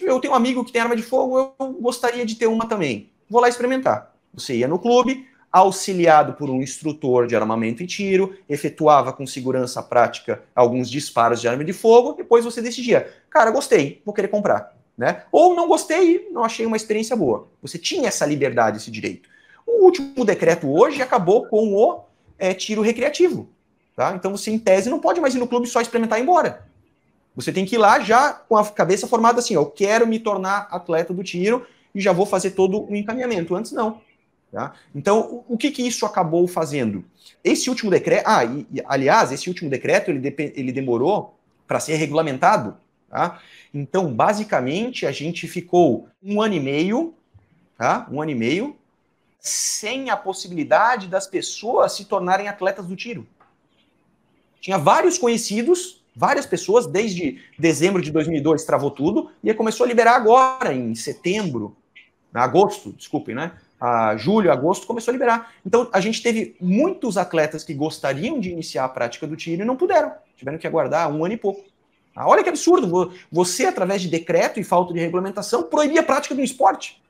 eu tenho um amigo que tem arma de fogo, eu gostaria de ter uma também. Vou lá experimentar. Você ia no clube, auxiliado por um instrutor de armamento e tiro, efetuava com segurança prática alguns disparos de arma de fogo, depois você decidia, cara, gostei, vou querer comprar. Né? Ou não gostei, não achei uma experiência boa. Você tinha essa liberdade, esse direito. O último decreto hoje acabou com o tiro recreativo. Tá? Então você, em tese, não pode mais ir no clube só experimentar e ir embora. Você tem que ir lá já com a cabeça formada assim, eu quero me tornar atleta do tiro e já vou fazer todo o encaminhamento. Antes não. Tá? Então, o que isso acabou fazendo? Esse último decreto... aliás, esse último decreto, ele demorou para ser regulamentado. Tá? Então, basicamente, a gente ficou 1 ano e meio, tá? 1 ano e meio, sem a possibilidade das pessoas se tornarem atletas do tiro. Tinha vários conhecidos Várias pessoas, desde dezembro de 2002, travou tudo e começou a liberar agora, em setembro, agosto, desculpem, né? Julho, agosto, começou a liberar. Então, a gente teve muitos atletas que gostariam de iniciar a prática do tiro e não puderam. Tiveram que aguardar 1 ano e pouco. Olha que absurdo. Você, através de decreto e falta de regulamentação, proibia a prática de um esporte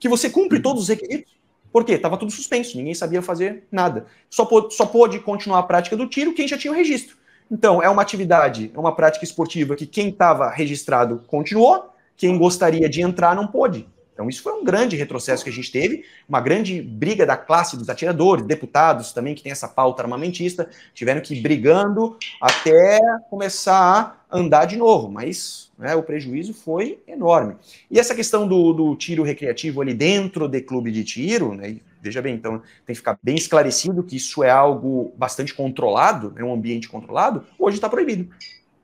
que você cumpre todos os requisitos. Por quê? Estava tudo suspenso, ninguém sabia fazer nada. Só pôde continuar a prática do tiro quem já tinha o registro. Então, é uma atividade, é uma prática esportiva que quem estava registrado continuou, quem gostaria de entrar não pôde. Então, isso foi um grande retrocesso que a gente teve, uma grande briga da classe dos atiradores, deputados também, que tem essa pauta armamentista, tiveram que ir brigando até começar a andar de novo, mas né, o prejuízo foi enorme. E essa questão do tiro recreativo ali dentro de clube de tiro, né, veja bem, então tem que ficar bem esclarecido que isso é algo bastante controlado, é um ambiente controlado, hoje está proibido.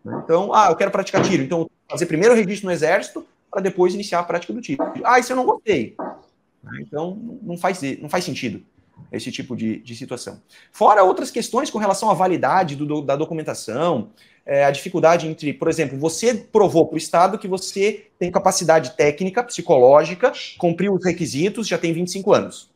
Então, eu quero praticar tiro, então fazer primeiro o registro no exército, para depois iniciar a prática do tiro. Isso eu não gostei. Então, não faz sentido esse tipo de situação. Fora outras questões com relação à validade da documentação, a dificuldade entre, por exemplo, você provou para o Estado que você tem capacidade técnica, psicológica, cumpriu os requisitos, já tem 25 anos.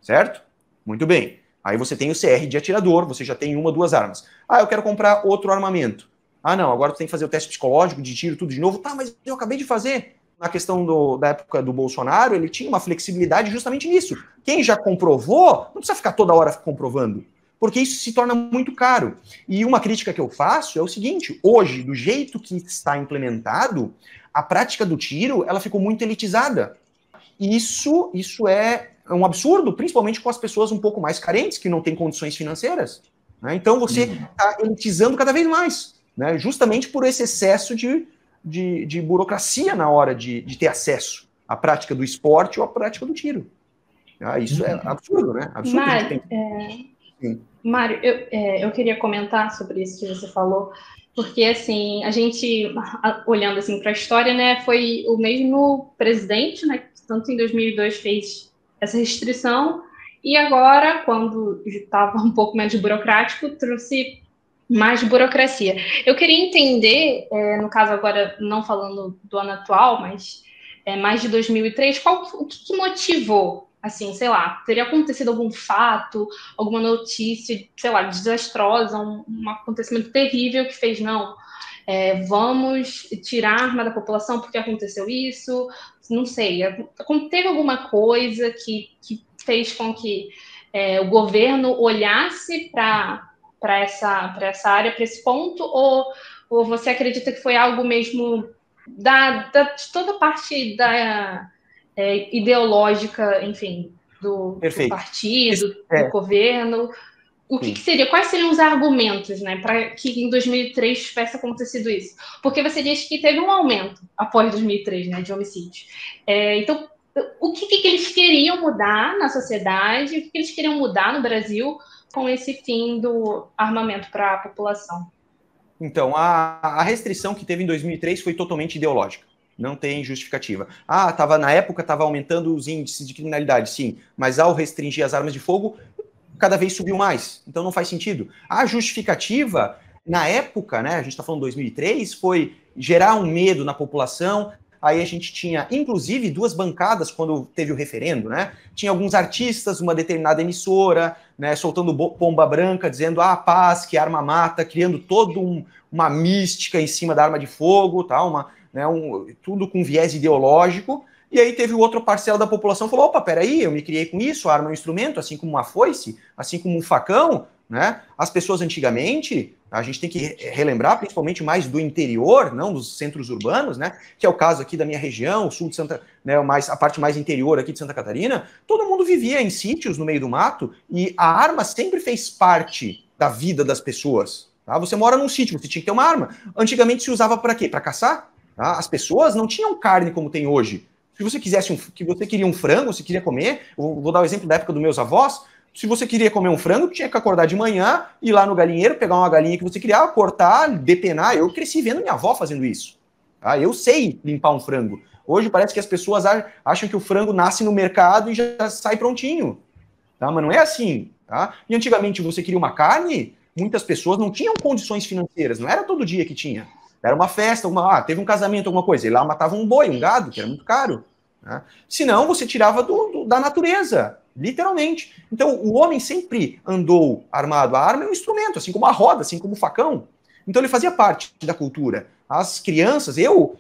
Certo? Muito bem. Aí você tem o CR de atirador, você já tem 1 ou 2 armas. Eu quero comprar outro armamento. Não, agora você tem que fazer o teste psicológico de tiro, tudo de novo. Mas eu acabei de fazer. Na questão da época do Bolsonaro, ele tinha uma flexibilidade justamente nisso. Quem já comprovou, não precisa ficar toda hora comprovando, porque isso se torna muito caro. E uma crítica que eu faço é o seguinte, hoje, do jeito que está implementado, a prática do tiro, ela ficou muito elitizada. Isso é um absurdo, principalmente com as pessoas um pouco mais carentes, que não têm condições financeiras. Né? Então, você está elitizando cada vez mais, né? Justamente por esse excesso de burocracia na hora de ter acesso à prática do esporte ou à prática do tiro. Isso é absurdo, né? Absurdo. Mário, eu queria comentar sobre isso que você falou, porque, assim, a gente, olhando assim, para a história, né, foi o mesmo presidente, né, que tanto em 2002 fez essa restrição, e agora, quando estava um pouco menos burocrático, trouxe mais burocracia. Eu queria entender, no caso agora, não falando do ano atual, mas mais de 2003, o que motivou, assim, sei lá, teria acontecido algum fato, alguma notícia, sei lá, desastrosa, um acontecimento terrível que fez, não, vamos tirar a arma da população porque aconteceu isso, não sei, teve alguma coisa que fez com que o governo olhasse para essa área, para esse ponto, ou você acredita que foi algo mesmo de toda a parte ideológica, enfim, do partido, do governo? O que seria? Quais seriam os argumentos, né, para que em 2003 tivesse acontecido isso? Porque você diz que teve um aumento após 2003, né, de homicídios. Então, o que eles queriam mudar na sociedade? O que eles queriam mudar no Brasil com esse fim do armamento para a população? Então, a restrição que teve em 2003 foi totalmente ideológica. Não tem justificativa. Na época estava aumentando os índices de criminalidade, sim, mas ao restringir as armas de fogo, cada vez subiu mais. Então não faz sentido. A justificativa, na época, né, a gente está falando 2003, foi gerar um medo na população. Aí a gente tinha, inclusive, 2 bancadas quando teve o referendo, né? Tinha alguns artistas, uma determinada emissora, né, soltando pomba branca, dizendo paz, que arma mata, criando toda uma mística em cima da arma de fogo, tal, tudo com viés ideológico. E aí teve outra parcela da população que falou, opa, peraí, eu me criei com isso, a arma é um instrumento, assim como uma foice, assim como um facão, né? As pessoas antigamente, a gente tem que relembrar, principalmente mais do interior, não dos centros urbanos, né? Que é o caso aqui da minha região, o sul de Santa, né? A parte mais interior aqui de Santa Catarina. Todo mundo vivia em sítios no meio do mato e a arma sempre fez parte da vida das pessoas. Tá? Você mora num sítio, você tinha que ter uma arma. Antigamente se usava para quê? Para caçar? Tá? As pessoas não tinham carne como tem hoje. Se você queria um frango, se queria comer, eu vou dar o exemplo da época dos meus avós. Se você queria comer um frango, tinha que acordar de manhã, ir lá no galinheiro, pegar uma galinha que você queria, cortar, depenar. Eu cresci vendo minha avó fazendo isso. Tá? Eu sei limpar um frango. Hoje parece que as pessoas acham que o frango nasce no mercado e já sai prontinho. Tá? Mas não é assim. Tá? E antigamente você queria uma carne, muitas pessoas não tinham condições financeiras, não era todo dia que tinha. Era uma festa, teve um casamento, alguma coisa, e lá matava um boi, um gado, que era muito caro. Né? Senão, você tirava da natureza, literalmente. Então, o homem sempre andou armado. A arma é um instrumento, assim como a roda, assim como o facão. Então, ele fazia parte da cultura. As crianças, o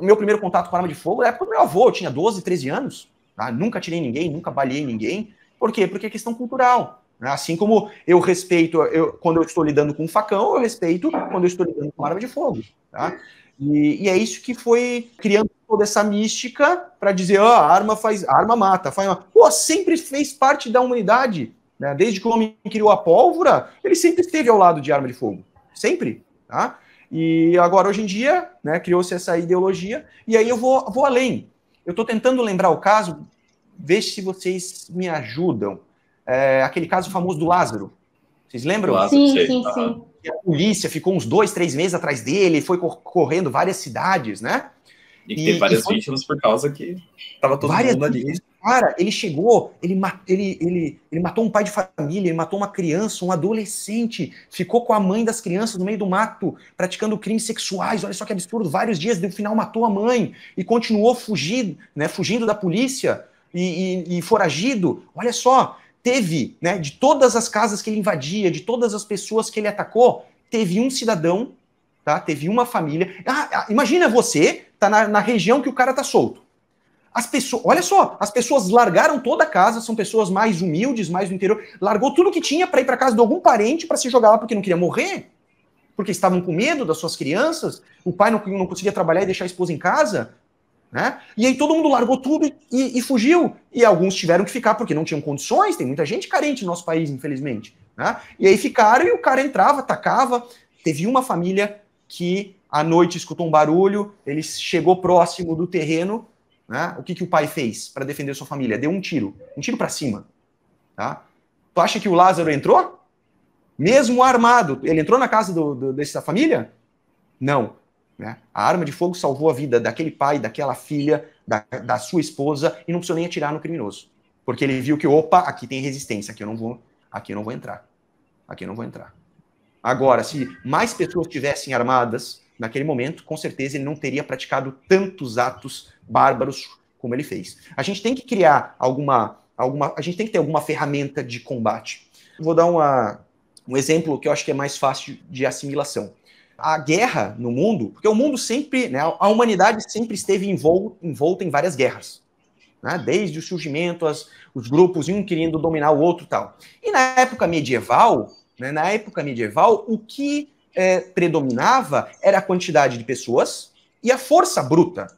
meu primeiro contato com arma de fogo, na época do meu avô, eu tinha 12, 13 anos. Tá? Nunca atirei ninguém, nunca baleei ninguém. Por quê? Porque é questão cultural. Né? Assim como eu respeito, quando eu estou lidando com um facão, eu respeito quando eu estou lidando com arma de fogo. Tá? E é isso que foi criando toda essa mística para dizer, a arma mata. Pô, sempre fez parte da humanidade. Né? Desde que o homem criou a pólvora, ele sempre esteve ao lado de arma de fogo. Sempre. Tá? E agora, hoje em dia, né, criou-se essa ideologia, e aí eu vou além. Eu estou tentando lembrar o caso, ver se vocês me ajudam. Aquele caso famoso do Lázaro. Vocês lembram? Sim. A polícia ficou uns 2, 3 meses atrás dele, foi correndo várias cidades, né? E teve várias vítimas por causa que estava todo mundo ali. Cara, ele chegou, ele matou um pai de família, ele matou uma criança, um adolescente, ficou com a mãe das crianças no meio do mato, praticando crimes sexuais, olha só que absurdo, vários dias, no final matou a mãe, e continuou fugindo da polícia, e foragido, olha só, teve, né, de todas as casas que ele invadia, de todas as pessoas que ele atacou, teve um cidadão, tá? Teve uma família. Imagina você, tá na região que o cara tá solto. As pessoas, olha só, as pessoas largaram toda a casa, são pessoas mais humildes, mais do interior, largou tudo que tinha para ir para casa de algum parente para se jogar lá porque não queria morrer, porque estavam com medo das suas crianças, o pai não conseguia trabalhar e deixar a esposa em casa, né? E aí todo mundo largou tudo e fugiu. E alguns tiveram que ficar porque não tinham condições, tem muita gente carente no nosso país, infelizmente. Né? E aí ficaram e o cara entrava, atacava. Teve uma família que à noite escutou um barulho, ele chegou próximo do terreno. Né? O que o pai fez para defender sua família? Deu um tiro para cima. Tá? Tu acha que o Lázaro entrou? Mesmo armado, ele entrou na casa dessa família? Não. Né? A arma de fogo salvou a vida daquele pai, daquela filha, da sua esposa, e não precisou nem atirar no criminoso. Porque ele viu que, opa, aqui tem resistência, aqui eu não vou entrar. Aqui eu não vou entrar. Agora, se mais pessoas estivessem armadas naquele momento, com certeza ele não teria praticado tantos atos bárbaros como ele fez. A gente tem que criar a gente tem que ter alguma ferramenta de combate. Vou dar um exemplo que eu acho que é mais fácil de assimilação. A guerra no mundo, porque o mundo sempre, né, a humanidade sempre esteve envolta em várias guerras. Né, desde o surgimento, os grupos, um querendo dominar o outro e tal. E na época medieval, o que predominava era a quantidade de pessoas e a força bruta.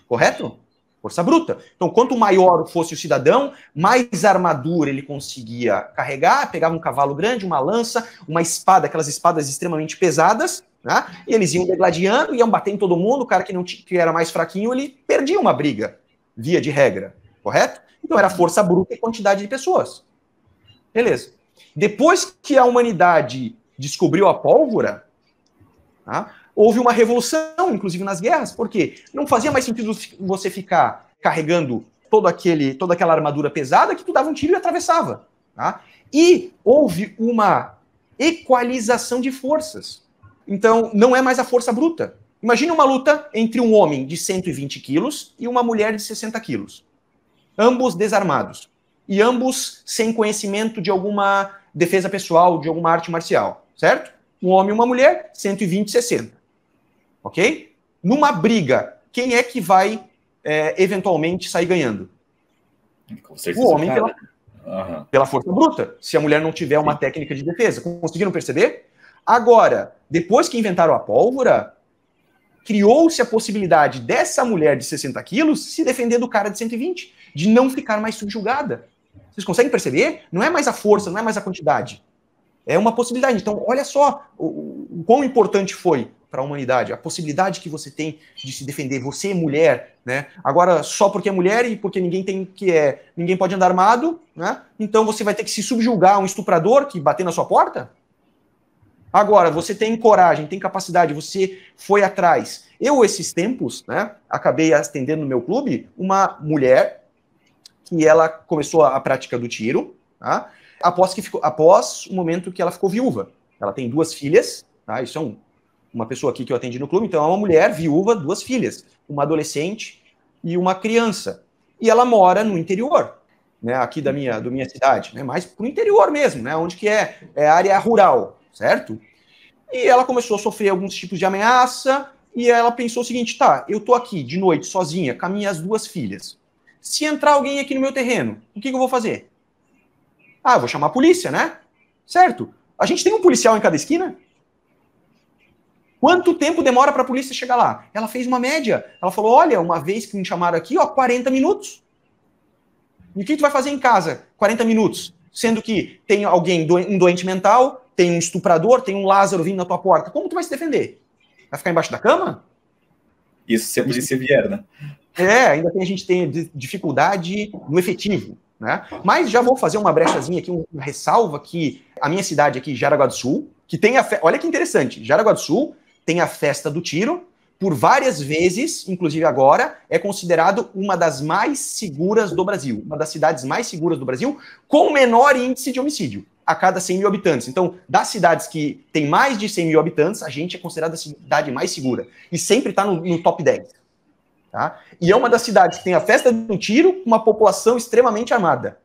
Correto? Força bruta. Então, quanto maior fosse o cidadão, mais armadura ele conseguia carregar, pegava um cavalo grande, uma lança, uma espada, aquelas espadas extremamente pesadas, né? E eles iam degladiando, iam bater em todo mundo, o cara que era mais fraquinho, ele perdia uma briga, via de regra, correto? Então, era força bruta e quantidade de pessoas. Beleza. Depois que a humanidade descobriu a pólvora, tá? Houve uma revolução, inclusive nas guerras, porque não fazia mais sentido você ficar carregando toda aquela armadura pesada que tu dava um tiro e atravessava. Tá? E houve uma equalização de forças. Então, não é mais a força bruta. Imagina uma luta entre um homem de 120 quilos e uma mulher de 60 quilos. Ambos desarmados. E ambos sem conhecimento de alguma defesa pessoal, de alguma arte marcial. Certo? Um homem e uma mulher, 120, 60. Ok? Numa briga, quem é que vai eventualmente sair ganhando? Com certeza, o homem pela força bruta, se a mulher não tiver uma técnica de defesa. Conseguiram perceber? Agora, depois que inventaram a pólvora, criou-se a possibilidade dessa mulher de 60 quilos se defender do cara de 120, de não ficar mais subjugada. Vocês conseguem perceber? Não é mais a força, não é mais a quantidade. É uma possibilidade. Então, olha só o quão importante foi para a humanidade, a possibilidade que você tem de se defender. Você é mulher, né? Agora, só porque é mulher e porque ninguém pode andar armado, né? Então você vai ter que se subjugar a um estuprador que bater na sua porta? Agora, você tem coragem, tem capacidade, você foi atrás. Eu, esses tempos, né, acabei atendendo no meu clube uma mulher que ela começou a prática do tiro, tá? após o momento que ela ficou viúva. Ela tem 2 filhas, tá? Isso é uma pessoa aqui que eu atendi no clube, então é uma mulher viúva, 2 filhas, uma adolescente e uma criança. E ela mora no interior, né, aqui da minha cidade, né, mais pro interior mesmo, né, onde que é área rural, certo? E ela começou a sofrer alguns tipos de ameaça, e ela pensou o seguinte, tá, eu tô aqui de noite, sozinha, com as minhas 2 filhas. Se entrar alguém aqui no meu terreno, o que eu vou fazer? Ah, eu vou chamar a polícia, né? Certo? A gente tem um policial em cada esquina? Quanto tempo demora para a polícia chegar lá? Ela fez uma média. Ela falou, olha, uma vez que me chamaram aqui, 40 minutos. E o que tu vai fazer em casa? 40 minutos. Sendo que tem alguém, um doente mental, tem um estuprador, tem um Lázaro vindo na tua porta. Como tu vai se defender? Vai ficar embaixo da cama? Isso se a polícia vier, né? Ainda a gente tem dificuldade no efetivo, né? Mas já vou fazer uma brechazinha aqui, uma ressalva que a minha cidade aqui, Jaraguá do Sul, que tem olha que interessante, Jaraguá do Sul tem a festa do tiro, por várias vezes, inclusive agora, é considerado uma das mais seguras do Brasil, uma das cidades mais seguras do Brasil, com menor índice de homicídio a cada 100 mil habitantes. Então, das cidades que tem mais de 100 mil habitantes, a gente é considerada a cidade mais segura. E sempre está no top 10. Tá? E é uma das cidades que tem a festa do tiro com uma população extremamente armada.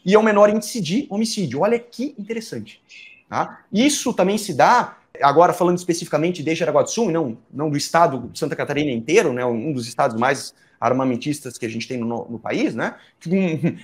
E é o menor índice de homicídio. Olha que interessante. Tá? Isso também se dá, agora falando especificamente de Jaraguá do Sul, e não do estado de Santa Catarina inteiro, né, um dos estados mais armamentistas que a gente tem no país, né, com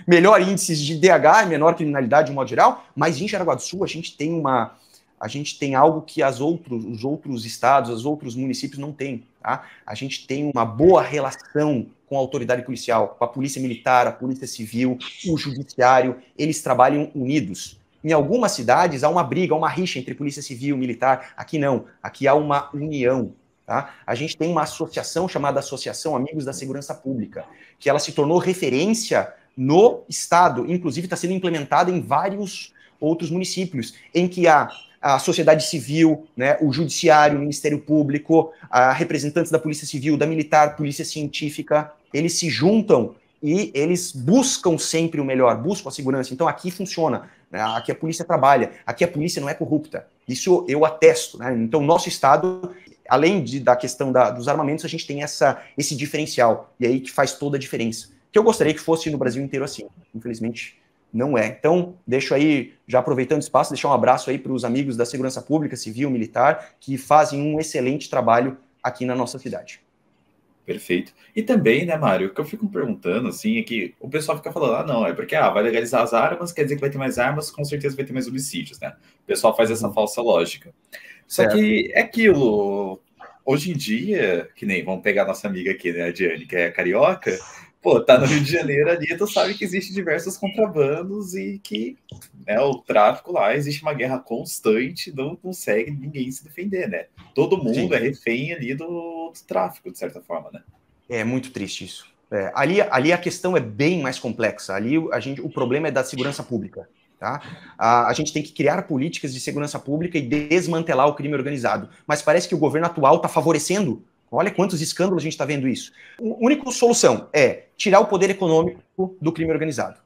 melhor índices de DH e menor criminalidade de um modo geral, mas em Jaraguá do Sul a gente tem algo que os outros estados, os outros municípios não têm. Tá? A gente tem uma boa relação com a autoridade policial, com a polícia militar, a polícia civil, o judiciário, eles trabalham unidos. Em algumas cidades há uma briga, há uma rixa entre polícia civil e militar. Aqui não, aqui há uma união. Tá? A gente tem uma associação chamada Associação Amigos da Segurança Pública, que ela se tornou referência no estado, inclusive está sendo implementada em vários outros municípios, em que há a sociedade civil, né, o judiciário, o Ministério Público, representantes da Polícia Civil, da Militar, Polícia Científica, eles se juntam e eles buscam sempre o melhor, buscam a segurança. Então aqui funciona, né? Aqui a polícia trabalha, aqui a polícia não é corrupta. Isso eu atesto. Né? Então nosso estado, além da questão dos armamentos, a gente tem esse diferencial, e aí que faz toda a diferença. Que eu gostaria que fosse no Brasil inteiro assim, infelizmente não é. Então, deixo aí, já aproveitando o espaço, deixar um abraço aí para os amigos da Segurança Pública, Civil, Militar, que fazem um excelente trabalho aqui na nossa cidade. Perfeito. E também, né, Mário, o que eu fico me perguntando, assim, é que o pessoal fica falando, não, é porque, vai legalizar as armas, quer dizer que vai ter mais armas, com certeza vai ter mais homicídios, né? O pessoal faz essa falsa lógica. Só que é aquilo, hoje em dia, que nem, vamos pegar a nossa amiga aqui, né, a Diane, que é carioca, pô, tá no Rio de Janeiro ali, tu sabe que existe diversos contrabandos e que, né, o tráfico lá, existe uma guerra constante, não consegue ninguém se defender, né? Todo mundo Sim. é refém ali do tráfico, de certa forma, né? É muito triste isso. Ali a questão é bem mais complexa. Ali o problema é da segurança pública. Tá? A gente tem que criar políticas de segurança pública e desmantelar o crime organizado. Mas parece que o governo atual está favorecendo. Olha quantos escândalos a gente está vendo isso. A única solução é tirar o poder econômico do crime organizado.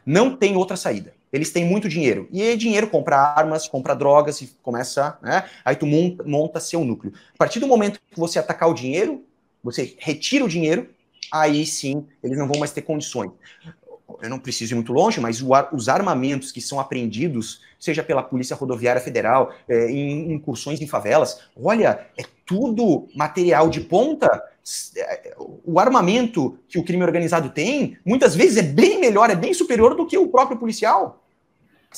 Não tem outra saída. Eles têm muito dinheiro. E dinheiro compra armas, compra drogas e começa... Né? Aí tu monta seu núcleo. A partir do momento que você atacar o dinheiro, você retira o dinheiro, aí sim eles não vão mais ter condições. Eu não preciso ir muito longe, mas os armamentos que são apreendidos, seja pela Polícia Rodoviária Federal, em incursões em favelas, olha, é tudo material de ponta. O armamento que o crime organizado tem, muitas vezes é bem melhor, é bem superior do que o próprio policial.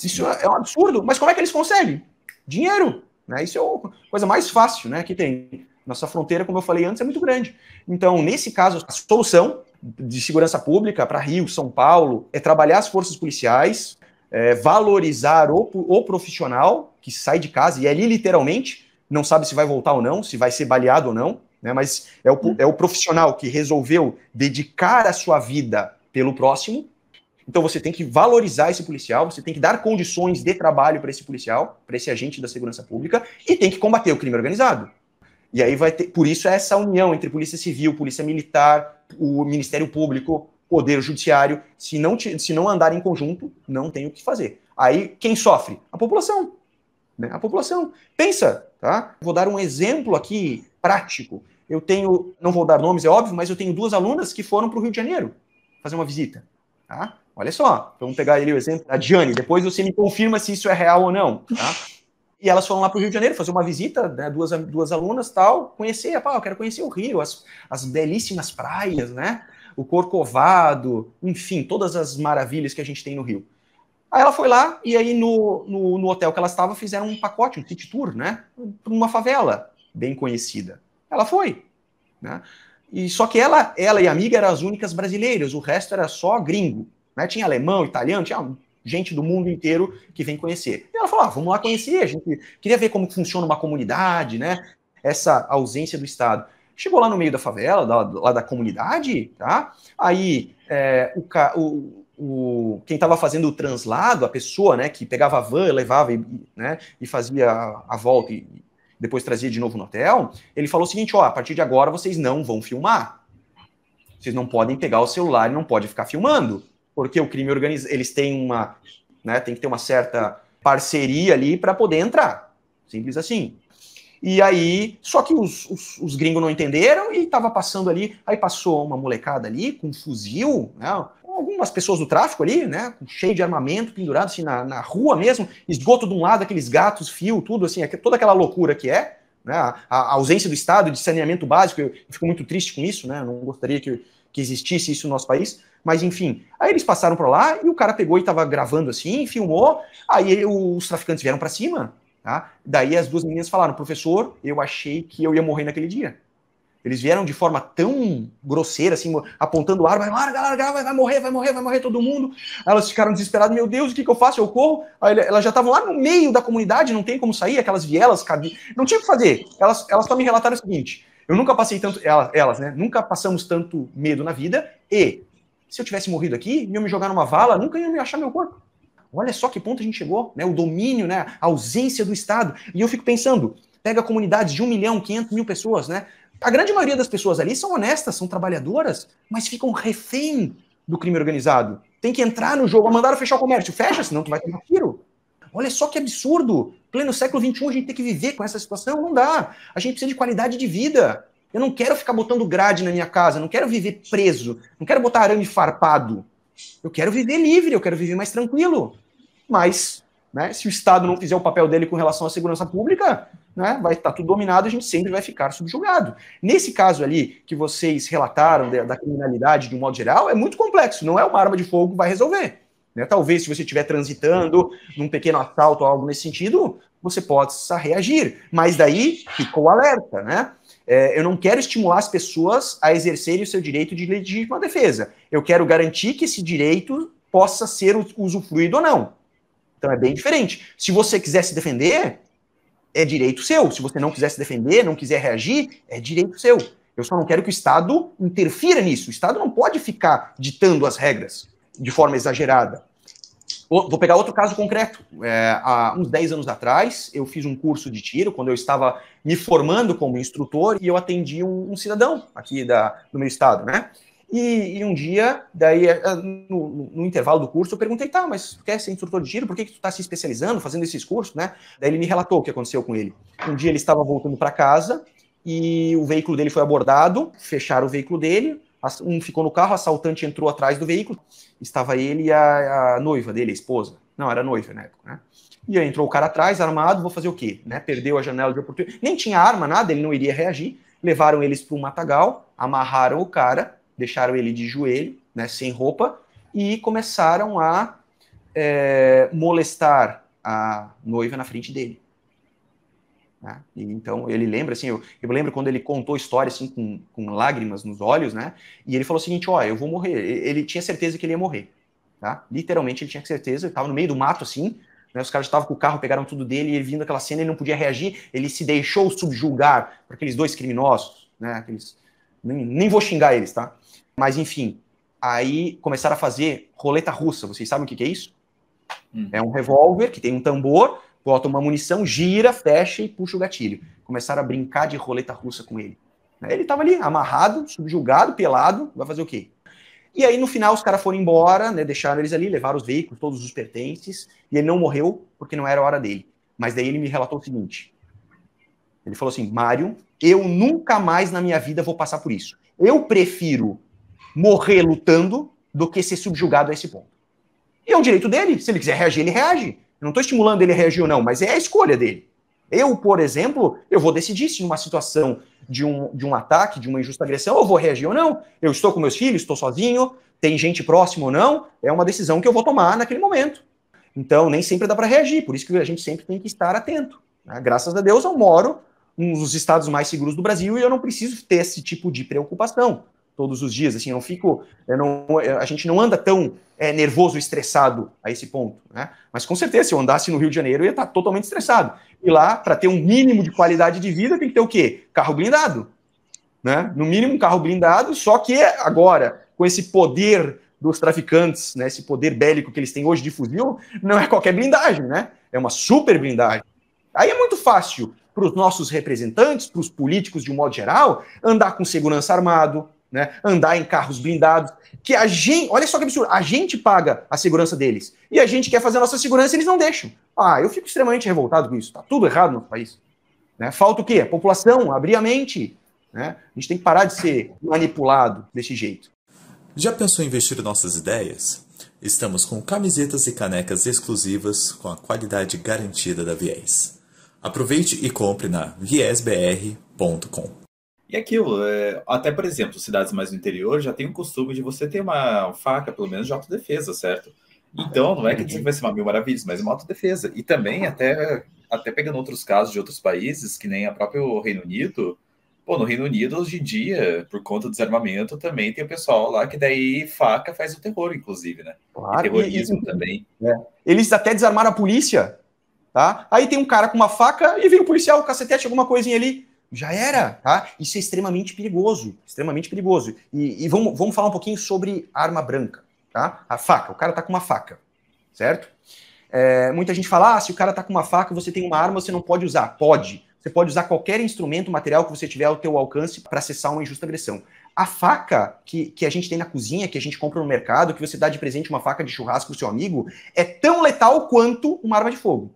Isso é um absurdo. Mas como é que eles conseguem? Dinheiro. Né? Isso é a coisa mais fácil, né, que tem. Nossa fronteira, como eu falei antes, é muito grande. Então, nesse caso, a solução de segurança pública para Rio, São Paulo, é trabalhar as forças policiais, valorizar o profissional que sai de casa, e ali literalmente não sabe se vai voltar ou não, se vai ser baleado ou não, né, mas é o profissional que resolveu dedicar a sua vida pelo próximo. Então você tem que valorizar esse policial, você tem que dar condições de trabalho para esse policial, para esse agente da segurança pública, e tem que combater o crime organizado. E aí vai ter, por isso essa união entre Polícia Civil, Polícia Militar, o Ministério Público, Poder Judiciário, se não andar em conjunto, não tem o que fazer. Aí, quem sofre? A população. Né? A população. Pensa, tá? Vou dar um exemplo aqui prático. Eu tenho, não vou dar nomes, é óbvio, mas eu tenho 2 alunas que foram para o Rio de Janeiro fazer uma visita. Tá? Olha só, vamos pegar ali o exemplo da Diane, depois você me confirma se isso é real ou não. Tá? E elas foram lá para o Rio de Janeiro fazer uma visita, né, duas alunas, tal, conhecer, eu quero conhecer o Rio, as belíssimas praias, né? O Corcovado, enfim, todas as maravilhas que a gente tem no Rio. Aí ela foi lá, e aí no hotel que ela estava, fizeram um pacote, um city tour, né? Para uma favela bem conhecida. Ela foi, né? E só que ela e a amiga eram as únicas brasileiras, o resto era só gringo, né? Tinha alemão, italiano, tinha gente do mundo inteiro que vem conhecer. E ela falou, vamos lá conhecer, a gente queria ver como funciona uma comunidade, né? Essa ausência do Estado. Chegou lá no meio da favela, lá da comunidade, tá? Aí quem estava fazendo o translado, a pessoa, né, que pegava a van, levava né, e fazia a volta e depois trazia de novo no hotel, ele falou o seguinte, a partir de agora vocês não vão filmar. Vocês não podem pegar o celular e não podem ficar filmando, porque o crime organizado, eles têm tem que ter uma certa parceria ali para poder entrar. Simples assim. E aí, só que os gringos não entenderam e estava passando ali, aí passou uma molecada ali com um fuzil, né, algumas pessoas do tráfico ali, né, cheio de armamento, pendurado assim na rua mesmo, esgoto de um lado, aqueles gatos, fio, tudo assim, toda aquela loucura que é, né, a ausência do Estado de saneamento básico, eu fico muito triste com isso, né, não gostaria que existisse isso no nosso país, mas enfim, aí eles passaram por lá e o cara pegou e estava gravando assim, filmou, aí os traficantes vieram para cima, tá? Daí as 2 meninas falaram, professor, eu achei que eu ia morrer naquele dia. Eles vieram de forma tão grosseira, assim, apontando o ar, vai morrer todo mundo. Aí elas ficaram desesperadas, meu Deus, o que eu faço? Eu corro. Aí elas já estavam lá no meio da comunidade, não tem como sair, aquelas vielas, não tinha o que fazer. Elas só me relataram o seguinte, eu nunca passei tanto, elas, né, nunca passamos tanto medo na vida, e se eu tivesse morrido aqui, iam me jogar numa vala, nunca iam me achar meu corpo. Olha só que ponto a gente chegou, né? O domínio, né? A ausência do Estado. E eu fico pensando, pega comunidades de 1.500.000 pessoas, né? A grande maioria das pessoas ali são honestas, são trabalhadoras, mas ficam refém do crime organizado. Tem que entrar no jogo, mandaram fechar o comércio. Fecha, senão tu vai tomar tiro. Olha só que absurdo. Pleno século XXI a gente tem que viver com essa situação? Não dá. A gente precisa de qualidade de vida. Eu não quero ficar botando grade na minha casa, não quero viver preso, não quero botar arame farpado. Eu quero viver livre, eu quero viver mais tranquilo. Mas, né, se o Estado não fizer o papel dele com relação à segurança pública, né, vai estar tudo dominado, a gente sempre vai ficar subjugado. Nesse caso ali, que vocês relataram da criminalidade de um modo geral, é muito complexo, não é uma arma de fogo que vai resolver. Né? Talvez, se você estiver transitando num pequeno assalto ou algo nesse sentido, você possa reagir. Mas daí, ficou o alerta, né? Eu não quero estimular as pessoas a exercerem o seu direito de legítima defesa. Eu quero garantir que esse direito possa ser usufruído ou não. Então é bem diferente. Se você quiser se defender, é direito seu. Se você não quiser se defender, não quiser reagir, é direito seu. Eu só não quero que o Estado interfira nisso. O Estado não pode ficar ditando as regras de forma exagerada. Vou pegar outro caso concreto. Há uns 10 anos atrás, eu fiz um curso de tiro, quando eu estava me formando como instrutor, e eu atendi um cidadão aqui do meu estado, né? E um dia, daí, no intervalo do curso, eu perguntei, tá, mas tu quer ser instrutor de tiro? Por que tu tá se especializando, fazendo esses cursos, né? Daí ele me relatou o que aconteceu com ele. Um dia ele estava voltando para casa, e o veículo dele foi abordado, fecharam o veículo dele, um ficou no carro, o assaltante entrou atrás do veículo, estava ele e a noiva dele, a esposa. Não, era noiva na época, né? E aí entrou o cara atrás, armado, vou fazer o quê? Né? Perdeu a janela de oportunidade. Nem tinha arma, nada, ele não iria reagir. Levaram eles para um matagal, amarraram o cara, deixaram ele de joelho, né, sem roupa, e começaram a molestar a noiva na frente dele. Né? E então ele lembra, assim, eu lembro quando ele contou a história assim, com lágrimas nos olhos, né? E ele falou o seguinte, eu vou morrer. Ele tinha certeza que ele ia morrer. Tá? Literalmente ele tinha certeza, ele estava no meio do mato assim, né, os caras estavam com o carro, pegaram tudo dele, e ele vindo aquela cena, ele não podia reagir, ele se deixou subjugar por aqueles 2 criminosos, né, nem vou xingar eles, tá? Mas enfim, aí começaram a fazer roleta russa, vocês sabem o que é isso? É um revólver que tem um tambor, bota uma munição, gira, fecha e puxa o gatilho. Começaram a brincar de roleta russa com ele. Ele estava ali, amarrado, subjugado, pelado, vai fazer o quê? E aí, no final, os caras foram embora, né, deixaram eles ali, levaram os veículos, todos os pertences, e ele não morreu porque não era a hora dele. Mas daí ele me relatou o seguinte, ele falou assim, Mário, eu nunca mais na minha vida vou passar por isso. Eu prefiro morrer lutando do que ser subjugado a esse ponto. E é um direito dele, se ele quiser reagir, ele reage. Eu não estou estimulando ele a reagir ou não, mas é a escolha dele. Eu, por exemplo, eu vou decidir se numa situação de um ataque, de uma injusta agressão, eu vou reagir ou não. Eu estou com meus filhos, estou sozinho, tem gente próxima ou não, é uma decisão que eu vou tomar naquele momento. Então, nem sempre dá para reagir, por isso que a gente sempre tem que estar atento. Né? Graças a Deus, eu moro nos estados mais seguros do Brasil e eu não preciso ter esse tipo de preocupação todos os dias. Assim, a gente não anda tão nervoso e estressado a esse ponto. Né? Mas, com certeza, se eu andasse no Rio de Janeiro, eu ia estar totalmente estressado. E lá, para ter um mínimo de qualidade de vida, tem que ter o quê? Carro blindado. Né? No mínimo, um carro blindado, só que agora, com esse poder dos traficantes, né, esse poder bélico que eles têm hoje de fuzil, não é qualquer blindagem, né? É uma super blindagem. Aí é muito fácil para os nossos representantes, para os políticos de um modo geral, andar com segurança armado, né, andar em carros blindados, que a gente, olha só que absurdo, a gente paga a segurança deles, e a gente quer fazer a nossa segurança e eles não deixam. Eu fico extremamente revoltado com isso, tá tudo errado no nosso país. Né? Falta o quê? A população, abrir a mente. Né? A gente tem que parar de ser manipulado desse jeito. Já pensou em investir nossas ideias? Estamos com camisetas e canecas exclusivas com a qualidade garantida da Viés. Aproveite e compre na viesbr.com. E aquilo, até por exemplo, cidades mais do interior já tem o costume de você ter uma faca, pelo menos de autodefesa, certo? Então, não é que vai ser uma mil maravilhas, mas uma autodefesa. E também, até pegando outros casos de outros países, que nem a próprio Reino Unido. Pô, no Reino Unido, hoje em dia, por conta do desarmamento, também tem o pessoal lá que daí faca faz o terror, inclusive, né? Claro, e terrorismo também. Eles até desarmaram a polícia, tá? Aí tem um cara com uma faca e vem o policial, o cacetete, alguma coisinha ali. Já era, tá? Isso é extremamente perigoso, extremamente perigoso. E vamos falar um pouquinho sobre arma branca, tá? A faca, o cara tá com uma faca, certo? Muita gente fala, se o cara tá com uma faca, você tem uma arma, você não pode usar. Pode. Você pode usar qualquer instrumento, material que você tiver ao teu alcance para cessar uma injusta agressão. A faca que a gente tem na cozinha, que a gente compra no mercado, que você dá de presente uma faca de churrasco pro seu amigo, é tão letal quanto uma arma de fogo.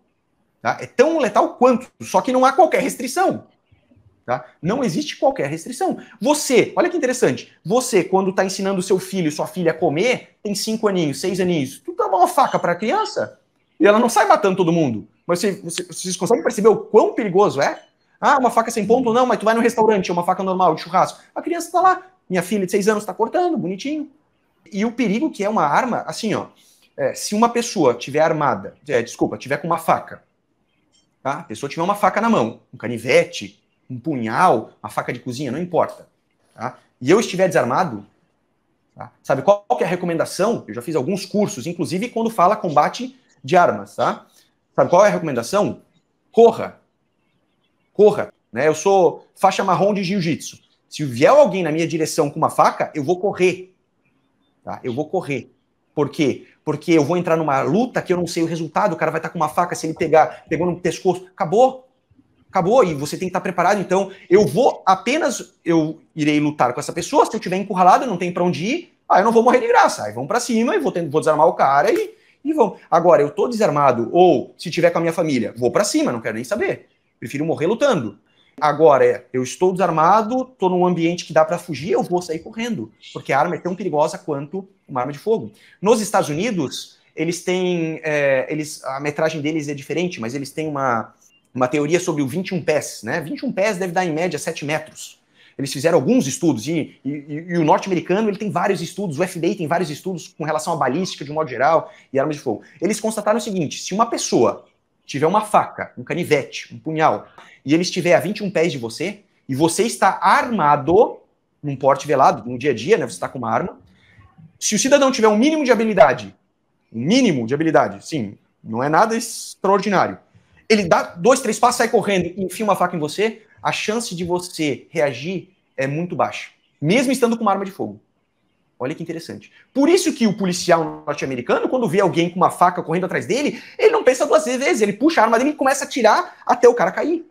Tá? É tão letal quanto, só que não há qualquer restrição. Tá? Não existe qualquer restrição. Você, olha que interessante, você, quando está ensinando seu filho, sua filha a comer, tem 5 aninhos, 6 aninhos, tu dá uma faca para a criança e ela não sai matando todo mundo. Mas vocês conseguem perceber o quão perigoso é? Uma faca sem ponto não, mas tu vai no restaurante, é uma faca normal de churrasco. A criança tá lá, minha filha de 6 anos tá cortando, bonitinho. E o perigo que é uma arma, assim, se uma pessoa tiver armada, tiver com uma faca, tá? A pessoa tiver uma faca na mão, um canivete, um punhal, uma faca de cozinha, não importa. Tá? E eu estiver desarmado, tá? Sabe qual que é a recomendação? Eu já fiz alguns cursos, inclusive quando fala combate de armas, tá? Sabe qual é a recomendação? Corra. Corra. Né? Eu sou faixa marrom de jiu-jitsu. Se vier alguém na minha direção com uma faca, eu vou correr. Tá? Eu vou correr. Por quê? Porque eu vou entrar numa luta que eu não sei o resultado, o cara vai estar com uma faca, se ele pegou no pescoço, acabou. Acabou, e você tem que estar preparado. Então, eu irei lutar com essa pessoa, se eu estiver encurralado, eu não tenho para onde ir, eu não vou morrer de graça. Aí vamos para cima e vou desarmar o cara e vamos. Agora, eu tô desarmado, ou se tiver com a minha família, vou para cima, não quero nem saber. Prefiro morrer lutando. Agora, eu estou desarmado, tô num ambiente que dá para fugir, eu vou sair correndo, porque a arma é tão perigosa quanto uma arma de fogo. Nos Estados Unidos, eles têm, a metragem deles é diferente, mas eles têm uma teoria sobre o 21 pés, né? 21 pés deve dar em média 7 metros. Eles fizeram alguns estudos, e o norte-americano ele tem vários estudos, o FBI tem vários estudos com relação à balística de um modo geral e armas de fogo. Eles constataram o seguinte, se uma pessoa tiver uma faca, um canivete, um punhal, e ele estiver a 21 pés de você, e você está armado, num porte velado, no dia a dia, né, você está com uma arma, se o cidadão tiver um mínimo de habilidade, sim, não é nada extraordinário, ele dá 2, 3 passos, sai correndo e enfia uma faca em você, a chance de você reagir é muito baixa, mesmo estando com uma arma de fogo. Olha que interessante. Por isso que o policial norte-americano, quando vê alguém com uma faca correndo atrás dele, ele não pensa 2 vezes, ele puxa a arma dele e começa a atirar até o cara cair.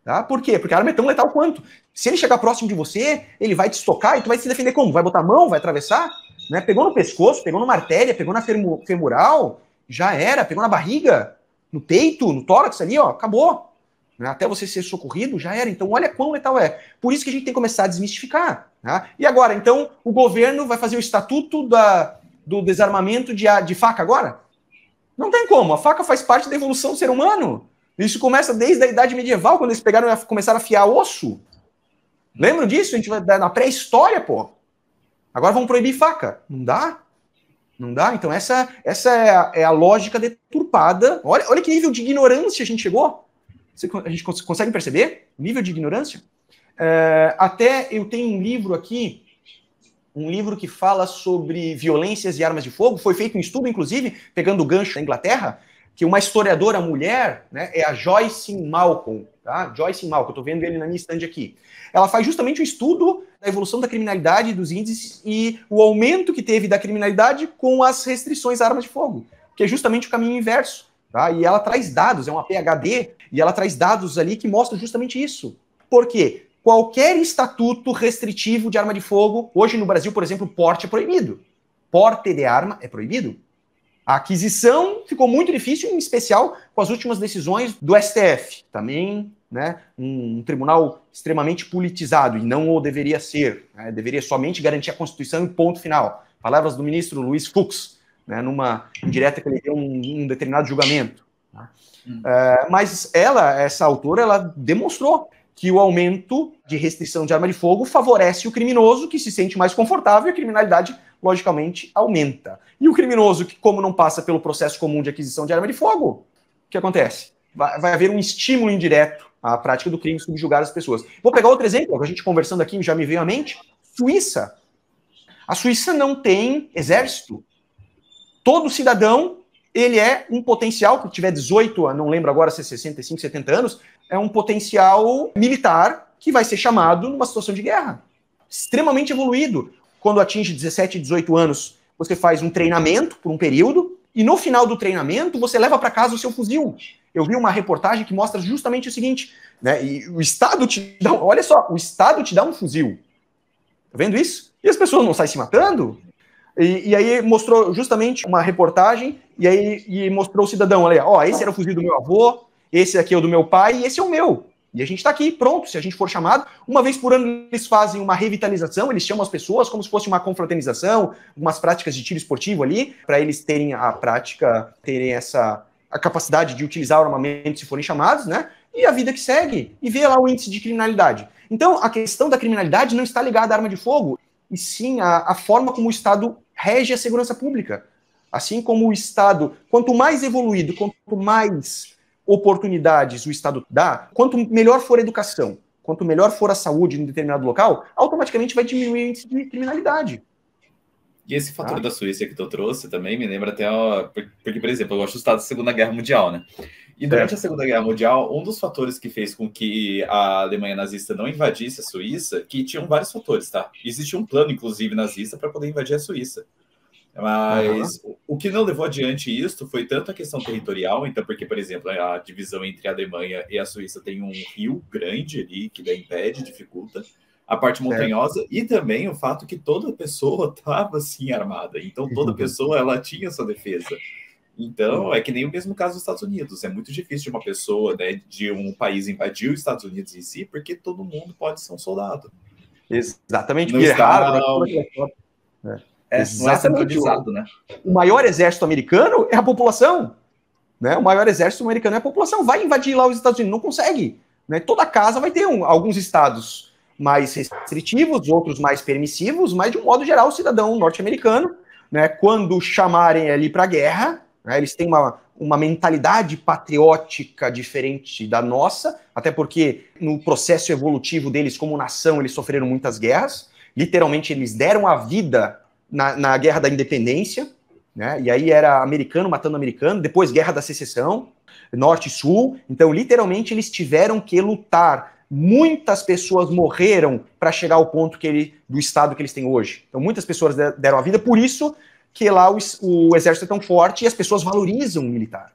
Tá? Por quê? Porque a arma é tão letal quanto. Se ele chegar próximo de você, ele vai te estocar e tu vai se defender como? Vai botar a mão, vai atravessar? Né? Pegou no pescoço, pegou numa artéria, pegou na femoral, já era, pegou na barriga, no peito, no tórax ali, ó, acabou. Né? Até você ser socorrido, já era. Então, olha quão letal é. Por isso que a gente tem que começar a desmistificar. Tá? E agora, então, o governo vai fazer o estatuto do desarmamento de faca agora? Não tem como. A faca faz parte da evolução do ser humano. Isso começa desde a Idade Medieval, quando eles começaram a afiar osso. Lembram disso? A gente vai na pré-história, pô. Agora vão proibir faca. Não dá? Não dá? Então essa é a lógica deturpada. Olha que nível de ignorância a gente chegou. A gente consegue perceber o nível de ignorância? Até eu tenho um livro aqui, um livro que fala sobre violências e armas de fogo. Foi feito um estudo, inclusive, pegando o gancho da Inglaterra, que uma historiadora mulher, né, é a Joyce Malcolm, tá? Joyce Malcolm, eu estou vendo ele na minha estande aqui. Ela faz justamente um estudo da evolução da criminalidade, dos índices e o aumento que teve da criminalidade com as restrições à arma de fogo, que é justamente o caminho inverso, tá? E ela traz dados, é uma PhD, e ela traz dados ali que mostram justamente isso. Por quê? Qualquer estatuto restritivo de arma de fogo, hoje no Brasil, por exemplo, porte é proibido. Porte de arma é proibido. A aquisição ficou muito difícil, em especial com as últimas decisões do STF. Também, né, um tribunal extremamente politizado, e não o deveria ser. Né, deveria somente garantir a Constituição e ponto final. Palavras do ministro Luiz Fux, né, numa indireta que ele deu um determinado julgamento. Tá? Mas essa autora, ela demonstrou que o aumento de restrição de arma de fogo favorece o criminoso, que se sente mais confortável, e a criminalidade, logicamente, aumenta. E o criminoso, que como não passa pelo processo comum de aquisição de arma de fogo, o que acontece? Vai haver um estímulo indireto à prática do crime, subjugar as pessoas. Vou pegar outro exemplo, que a gente conversando aqui já me veio à mente. Suíça. A Suíça não tem exército. Todo cidadão, ele é um potencial, que tiver 18, não lembro agora se é 65, 70 anos, é um potencial militar que vai ser chamado numa situação de guerra. Extremamente evoluído. Quando atinge 17, 18 anos, você faz um treinamento por um período, e no final do treinamento, você leva para casa o seu fuzil. Eu vi uma reportagem que mostra justamente o seguinte, né? E o Estado te dá, olha só, o Estado te dá um fuzil. Tá vendo isso? E as pessoas não saem se matando? E aí mostrou justamente uma reportagem, e mostrou o cidadão, olha, ó, esse era o fuzil do meu avô, esse aqui é o do meu pai, e esse é o meu. E a gente está aqui, pronto, se a gente for chamado. Uma vez por ano eles fazem uma revitalização, eles chamam as pessoas como se fosse uma confraternização, umas práticas de tiro esportivo ali, para eles terem a prática, terem a capacidade de utilizar o armamento se forem chamados, né? E a vida que segue, e vê lá o índice de criminalidade. Então, a questão da criminalidade não está ligada à arma de fogo, e sim à forma como o Estado rege a segurança pública. Assim como o Estado, quanto mais evoluído, quanto mais oportunidades o Estado dá, quanto melhor for a educação, quanto melhor for a saúde em um determinado local, automaticamente vai diminuir o índice de criminalidade. E esse fator da Suíça que tu trouxe também me lembra até, porque, por exemplo, eu gosto do Estado da Segunda Guerra Mundial, né? E durante a Segunda Guerra Mundial, um dos fatores que fez com que a Alemanha nazista não invadisse a Suíça, que tinham vários fatores, tá? Existia um plano, inclusive, nazista para poder invadir a Suíça. Mas o que não levou adiante isso foi tanto a questão territorial, então, porque, por exemplo, a divisão entre a Alemanha e a Suíça tem um rio grande ali, que daí impede, dificulta a parte montanhosa, e também o fato que toda pessoa estava, assim, armada. Então, toda pessoa, ela tinha sua defesa. Então, é que nem o mesmo caso dos Estados Unidos. É muito difícil de uma pessoa, né, de um país invadir os Estados Unidos em si, porque todo mundo pode ser um soldado. Exatamente. Não está... Não é centralizado, né? O maior exército americano é a população. Né? O maior exército americano é a população. Vai invadir lá os Estados Unidos, não consegue. Né? Toda casa vai ter alguns estados mais restritivos, outros mais permissivos, mas de um modo geral o cidadão norte-americano, né, quando chamarem ali para a guerra, né, eles têm uma mentalidade patriótica diferente da nossa, até porque no processo evolutivo deles como nação eles sofreram muitas guerras, literalmente eles deram a vida na Guerra da Independência, né? E aí era americano matando americano, depois Guerra da Secessão, Norte e Sul, então literalmente eles tiveram que lutar. Muitas pessoas morreram para chegar ao ponto do Estado que eles têm hoje. Então muitas pessoas deram a vida, por isso que lá o exército é tão forte e as pessoas valorizam o militar.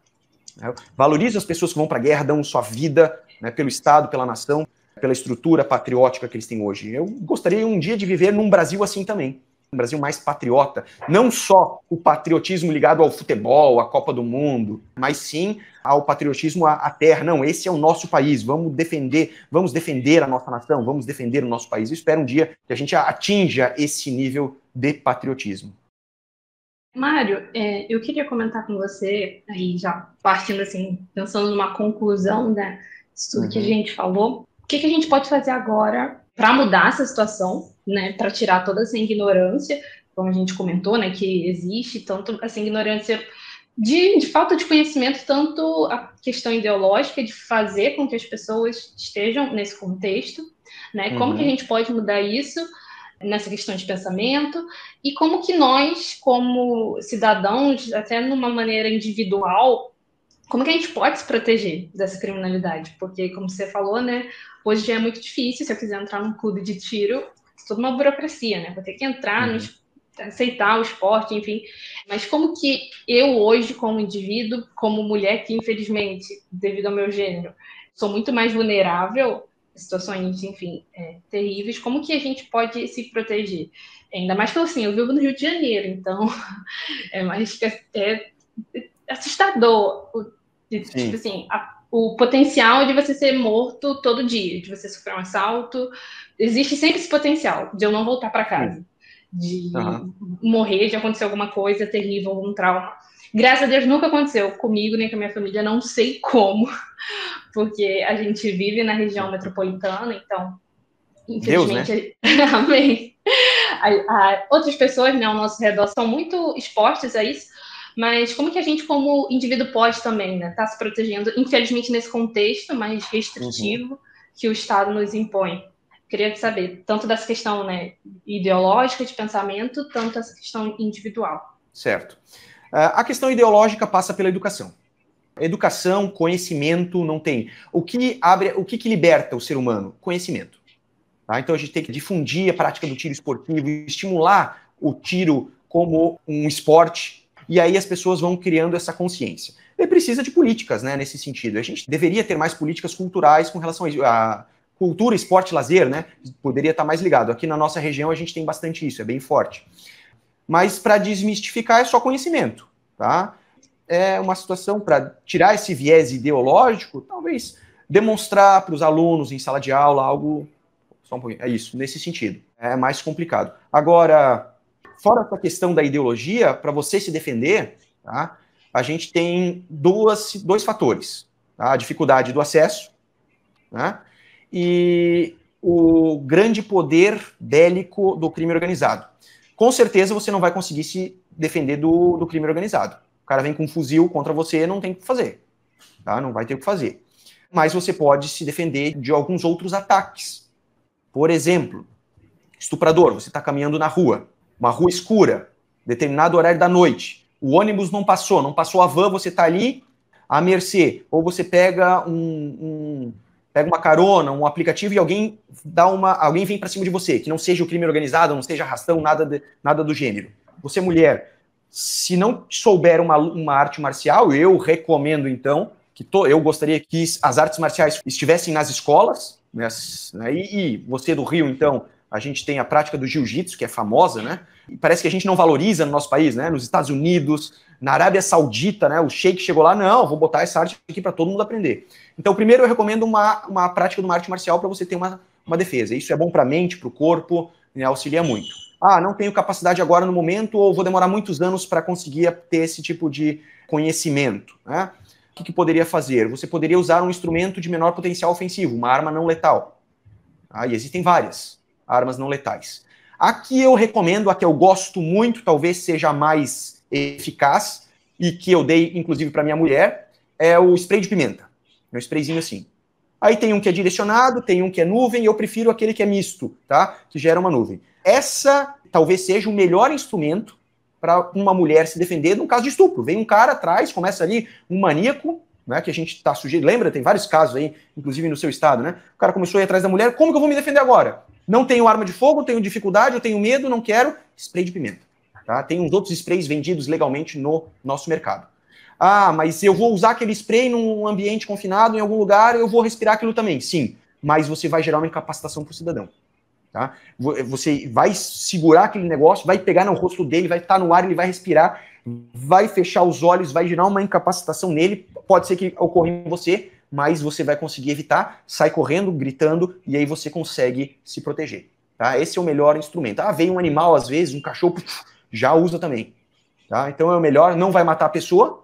Né? Valorizam as pessoas que vão para a guerra, dão sua vida, né, pelo Estado, pela nação, pela estrutura patriótica que eles têm hoje. Eu gostaria um dia de viver num Brasil assim também. Um Brasil mais patriota. Não só o patriotismo ligado ao futebol, à Copa do Mundo, mas sim ao patriotismo à terra. Não, esse é o nosso país. Vamos defender a nossa nação, vamos defender o nosso país. Eu espero um dia que a gente atinja esse nível de patriotismo. Mário, eu queria comentar com você, aí já partindo assim, pensando numa conclusão, né, de tudo que a gente falou, o que a gente pode fazer agora para mudar essa situação, né, para tirar toda essa ignorância, como a gente comentou, né, que existe tanto essa ignorância de falta de conhecimento, tanto a questão ideológica de fazer com que as pessoas estejam nesse contexto, né, como que a gente pode mudar isso nessa questão de pensamento, e como que nós, como cidadãos, até numa maneira individual, como que a gente pode se proteger dessa criminalidade? Porque, como você falou, né, hoje já é muito difícil, se eu quiser entrar num clube de tiro, é toda uma burocracia, né? Vou ter que entrar, aceitar o esporte, enfim. Mas como que eu hoje, como indivíduo, como mulher que, infelizmente, devido ao meu gênero, sou muito mais vulnerável situações, enfim, terríveis, como que a gente pode se proteger? Ainda mais que, assim, eu vivo no Rio de Janeiro, então é assustador, tipo assim, o potencial de você ser morto todo dia, de você sofrer um assalto, existe sempre esse potencial de eu não voltar para casa, de morrer, de acontecer alguma coisa terrível, algum trauma. Graças a Deus nunca aconteceu comigo, nem com a minha família, não sei como, porque a gente vive na região metropolitana, então, infelizmente, Deus, né? Amém. Outras pessoas, né, ao nosso redor são muito expostas a isso, mas como que a gente, como indivíduo, pode também, né, tá se protegendo, infelizmente, nesse contexto mais restritivo que o Estado nos impõe? Queria saber, tanto dessa questão, né, ideológica, de pensamento, tanto essa questão individual. Certo. A questão ideológica passa pela educação. Educação, conhecimento, não tem. O que liberta o ser humano? Conhecimento. Tá? Então a gente tem que difundir a prática do tiro esportivo, estimular o tiro como um esporte, e aí as pessoas vão criando essa consciência. E precisa de políticas, né, nesse sentido. A gente deveria ter mais políticas culturais com relação a cultura, esporte, lazer, né? Poderia estar mais ligado. Aqui na nossa região a gente tem bastante isso, é bem forte. Mas para desmistificar é só conhecimento, tá? É uma situação para tirar esse viés ideológico, talvez demonstrar para os alunos em sala de aula algo, só um pouquinho, é isso, nesse sentido. É mais complicado. Agora, fora essa questão da ideologia, para você se defender, tá? A gente tem dois fatores, tá? A dificuldade do acesso, né? E o grande poder bélico do crime organizado. Com certeza você não vai conseguir se defender do crime organizado. O cara vem com um fuzil contra você, não tem o que fazer. Tá? Não vai ter o que fazer. Mas você pode se defender de alguns outros ataques. Por exemplo, estuprador, você está caminhando na rua, uma rua escura, determinado horário da noite, o ônibus não passou a van, você está ali à mercê. Ou você pega uma carona, um aplicativo e alguém vem para cima de você, que não seja o crime organizado, não seja arrastão, nada do gênero. Você, mulher, se não souber uma arte marcial, eu recomendo, então, eu gostaria que as artes marciais estivessem nas escolas, né, e você do Rio, então, a gente tem a prática do jiu-jitsu, que é famosa, né? E parece que a gente não valoriza no nosso país, né? Nos Estados Unidos, na Arábia Saudita, né? O sheik chegou lá, não, vou botar essa arte aqui para todo mundo aprender. Então, primeiro eu recomendo uma prática de uma arte marcial para você ter uma defesa. Isso é bom para a mente, para o corpo, né? Auxilia muito. Não tenho capacidade agora no momento, ou vou demorar muitos anos para conseguir ter esse tipo de conhecimento, né? O que poderia fazer? Você poderia usar um instrumento de menor potencial ofensivo, uma arma não letal. E existem várias armas não letais. A que eu recomendo, a que eu gosto muito, talvez seja a mais eficaz, e que eu dei, inclusive, para minha mulher, é o spray de pimenta. É um sprayzinho assim. Aí tem um que é direcionado, tem um que é nuvem, e eu prefiro aquele que é misto, tá? Que gera uma nuvem. Essa talvez seja o melhor instrumento para uma mulher se defender num caso de estupro. Vem um cara atrás, começa ali um maníaco, né, que a gente está sujeito. Lembra? Tem vários casos aí, inclusive no seu estado, né? O cara começou a ir atrás da mulher, como que eu vou me defender agora? Não tenho arma de fogo, tenho dificuldade, eu tenho medo, não quero. Spray de pimenta. Tá? Tem uns outros sprays vendidos legalmente no nosso mercado. Ah, mas eu vou usar aquele spray num ambiente confinado, em algum lugar, eu vou respirar aquilo também. Sim, mas você vai gerar uma incapacitação para o cidadão. Tá? Você vai segurar aquele negócio, vai pegar no rosto dele, vai estar no ar, ele vai respirar, vai fechar os olhos, vai gerar uma incapacitação nele, pode ser que ocorra em você, mas você vai conseguir evitar, sai correndo, gritando, e aí você consegue se proteger. Tá? Esse é o melhor instrumento. Ah, vem um animal, às vezes, um cachorro, já usa também. Tá? Então é o melhor, não vai matar a pessoa,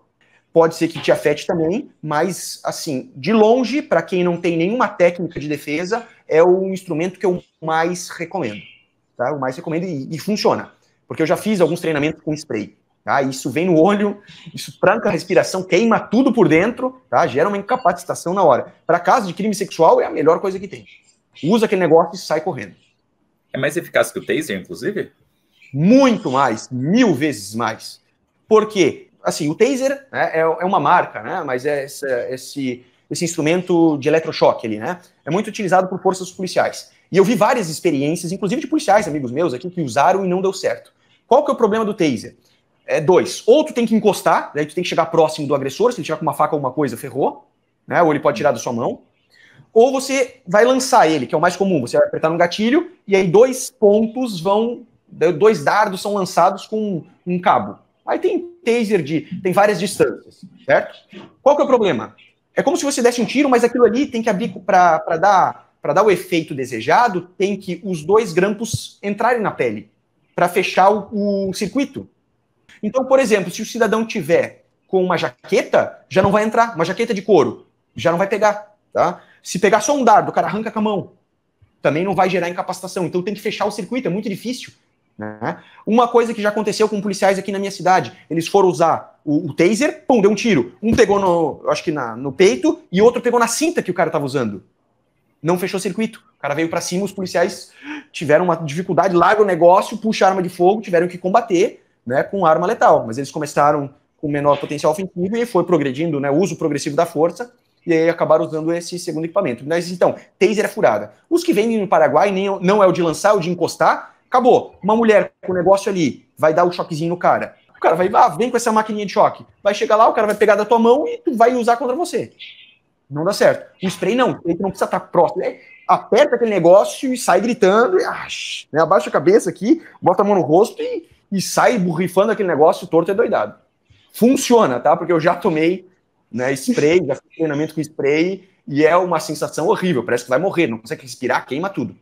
pode ser que te afete também, mas, assim, de longe, para quem não tem nenhuma técnica de defesa, é o instrumento que eu mais recomendo. Tá? O mais recomendo e funciona. Porque eu já fiz alguns treinamentos com spray. Tá? Isso vem no olho, isso tranca a respiração, queima tudo por dentro, tá? Gera uma incapacitação na hora. Para caso de crime sexual, é a melhor coisa que tem. Usa aquele negócio e sai correndo. É mais eficaz que o taser, inclusive? Muito mais, 1000 vezes mais. Por quê? Assim, o taser, né, é uma marca, né? Mas é esse instrumento de eletrochoque ali, né? É muito utilizado por forças policiais. E eu vi várias experiências, inclusive de policiais, amigos meus aqui, que usaram e não deu certo. Qual que é o problema do taser? É dois. Ou tu tem que encostar, daí tu tem que chegar próximo do agressor, se ele tiver com uma faca ou alguma coisa, ferrou, né? Ou ele pode tirar da sua mão. Ou você vai lançar ele, que é o mais comum. Você vai apertar no gatilho e aí 2 pontos vão... 2 dardos são lançados com um cabo. Aí tem taser tem várias distâncias, certo? Qual que é o problema? É como se você desse um tiro, mas aquilo ali tem que abrir para dar o efeito desejado, tem que os 2 grampos entrarem na pele para fechar o circuito. Então, por exemplo, se o cidadão tiver com uma jaqueta, já não vai entrar. Uma jaqueta de couro, já não vai pegar, tá? Se pegar só um dardo, o cara arranca com a mão. Também não vai gerar incapacitação. Então tem que fechar o circuito, é muito difícil. Né? Uma coisa que já aconteceu com policiais aqui na minha cidade, eles foram usar o taser, pum, deu um tiro. Um pegou no peito e outro pegou na cinta que o cara estava usando. Não fechou o circuito. O cara veio para cima, os policiais tiveram uma dificuldade, larga o negócio, puxa a arma de fogo, tiveram que combater, né, com arma letal. Mas eles começaram com menor potencial ofensivo e foi progredindo, né, o uso progressivo da força, e aí acabaram usando esse segundo equipamento. Mas então, taser é furada. Os que vendem no Paraguai não é o de lançar, é o de encostar. Acabou. Uma mulher com o negócio ali vai dar o choquezinho no cara. O cara vai, vem com essa maquininha de choque. Vai chegar lá, o cara vai pegar da tua mão e tu vai usar contra você. Não dá certo. O spray não. O spray não precisa estar próximo. Aperta aquele negócio e sai gritando. Né, abaixa a cabeça aqui, bota a mão no rosto e sai borrifando aquele negócio torto e doidado. Funciona, tá? Porque eu já tomei, né, spray, já fiz treinamento com spray e é uma sensação horrível. Parece que vai morrer. Não consegue respirar, queima tudo.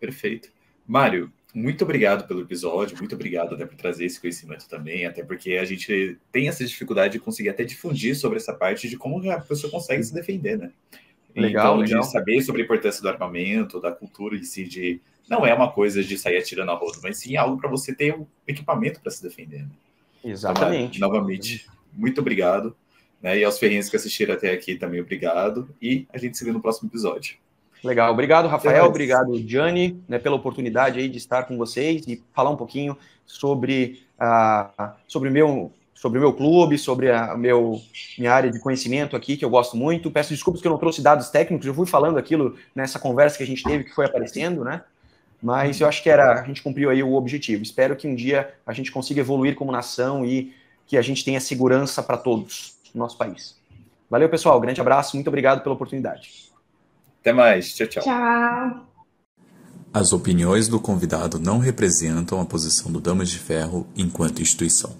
Perfeito. Mário, muito obrigado pelo episódio, muito obrigado até por trazer esse conhecimento também, até porque a gente tem essa dificuldade de conseguir até difundir sobre essa parte de como a pessoa consegue se defender, né? Legal, então, de saber sobre a importância do armamento, da cultura em si, de não é uma coisa de sair atirando a rodo, mas sim algo para você ter um equipamento para se defender. Né? Exatamente. Então, novamente, muito obrigado. Né? E aos ferrenhos que assistiram até aqui também, obrigado. E a gente se vê no próximo episódio. Legal, obrigado Rafael, obrigado Gianni, né, pela oportunidade aí de estar com vocês e falar um pouquinho sobre o meu clube, sobre minha área de conhecimento aqui, que eu gosto muito. Peço desculpas que eu não trouxe dados técnicos, eu fui falando aquilo nessa conversa que a gente teve, que foi aparecendo, né? Mas eu acho que a gente cumpriu aí o objetivo. Espero que um dia a gente consiga evoluir como nação e que a gente tenha segurança para todos no nosso país. Valeu, pessoal, grande abraço, muito obrigado pela oportunidade. Até mais. Tchau, tchau. Tchau. As opiniões do convidado não representam a posição do Damas de Ferro enquanto instituição.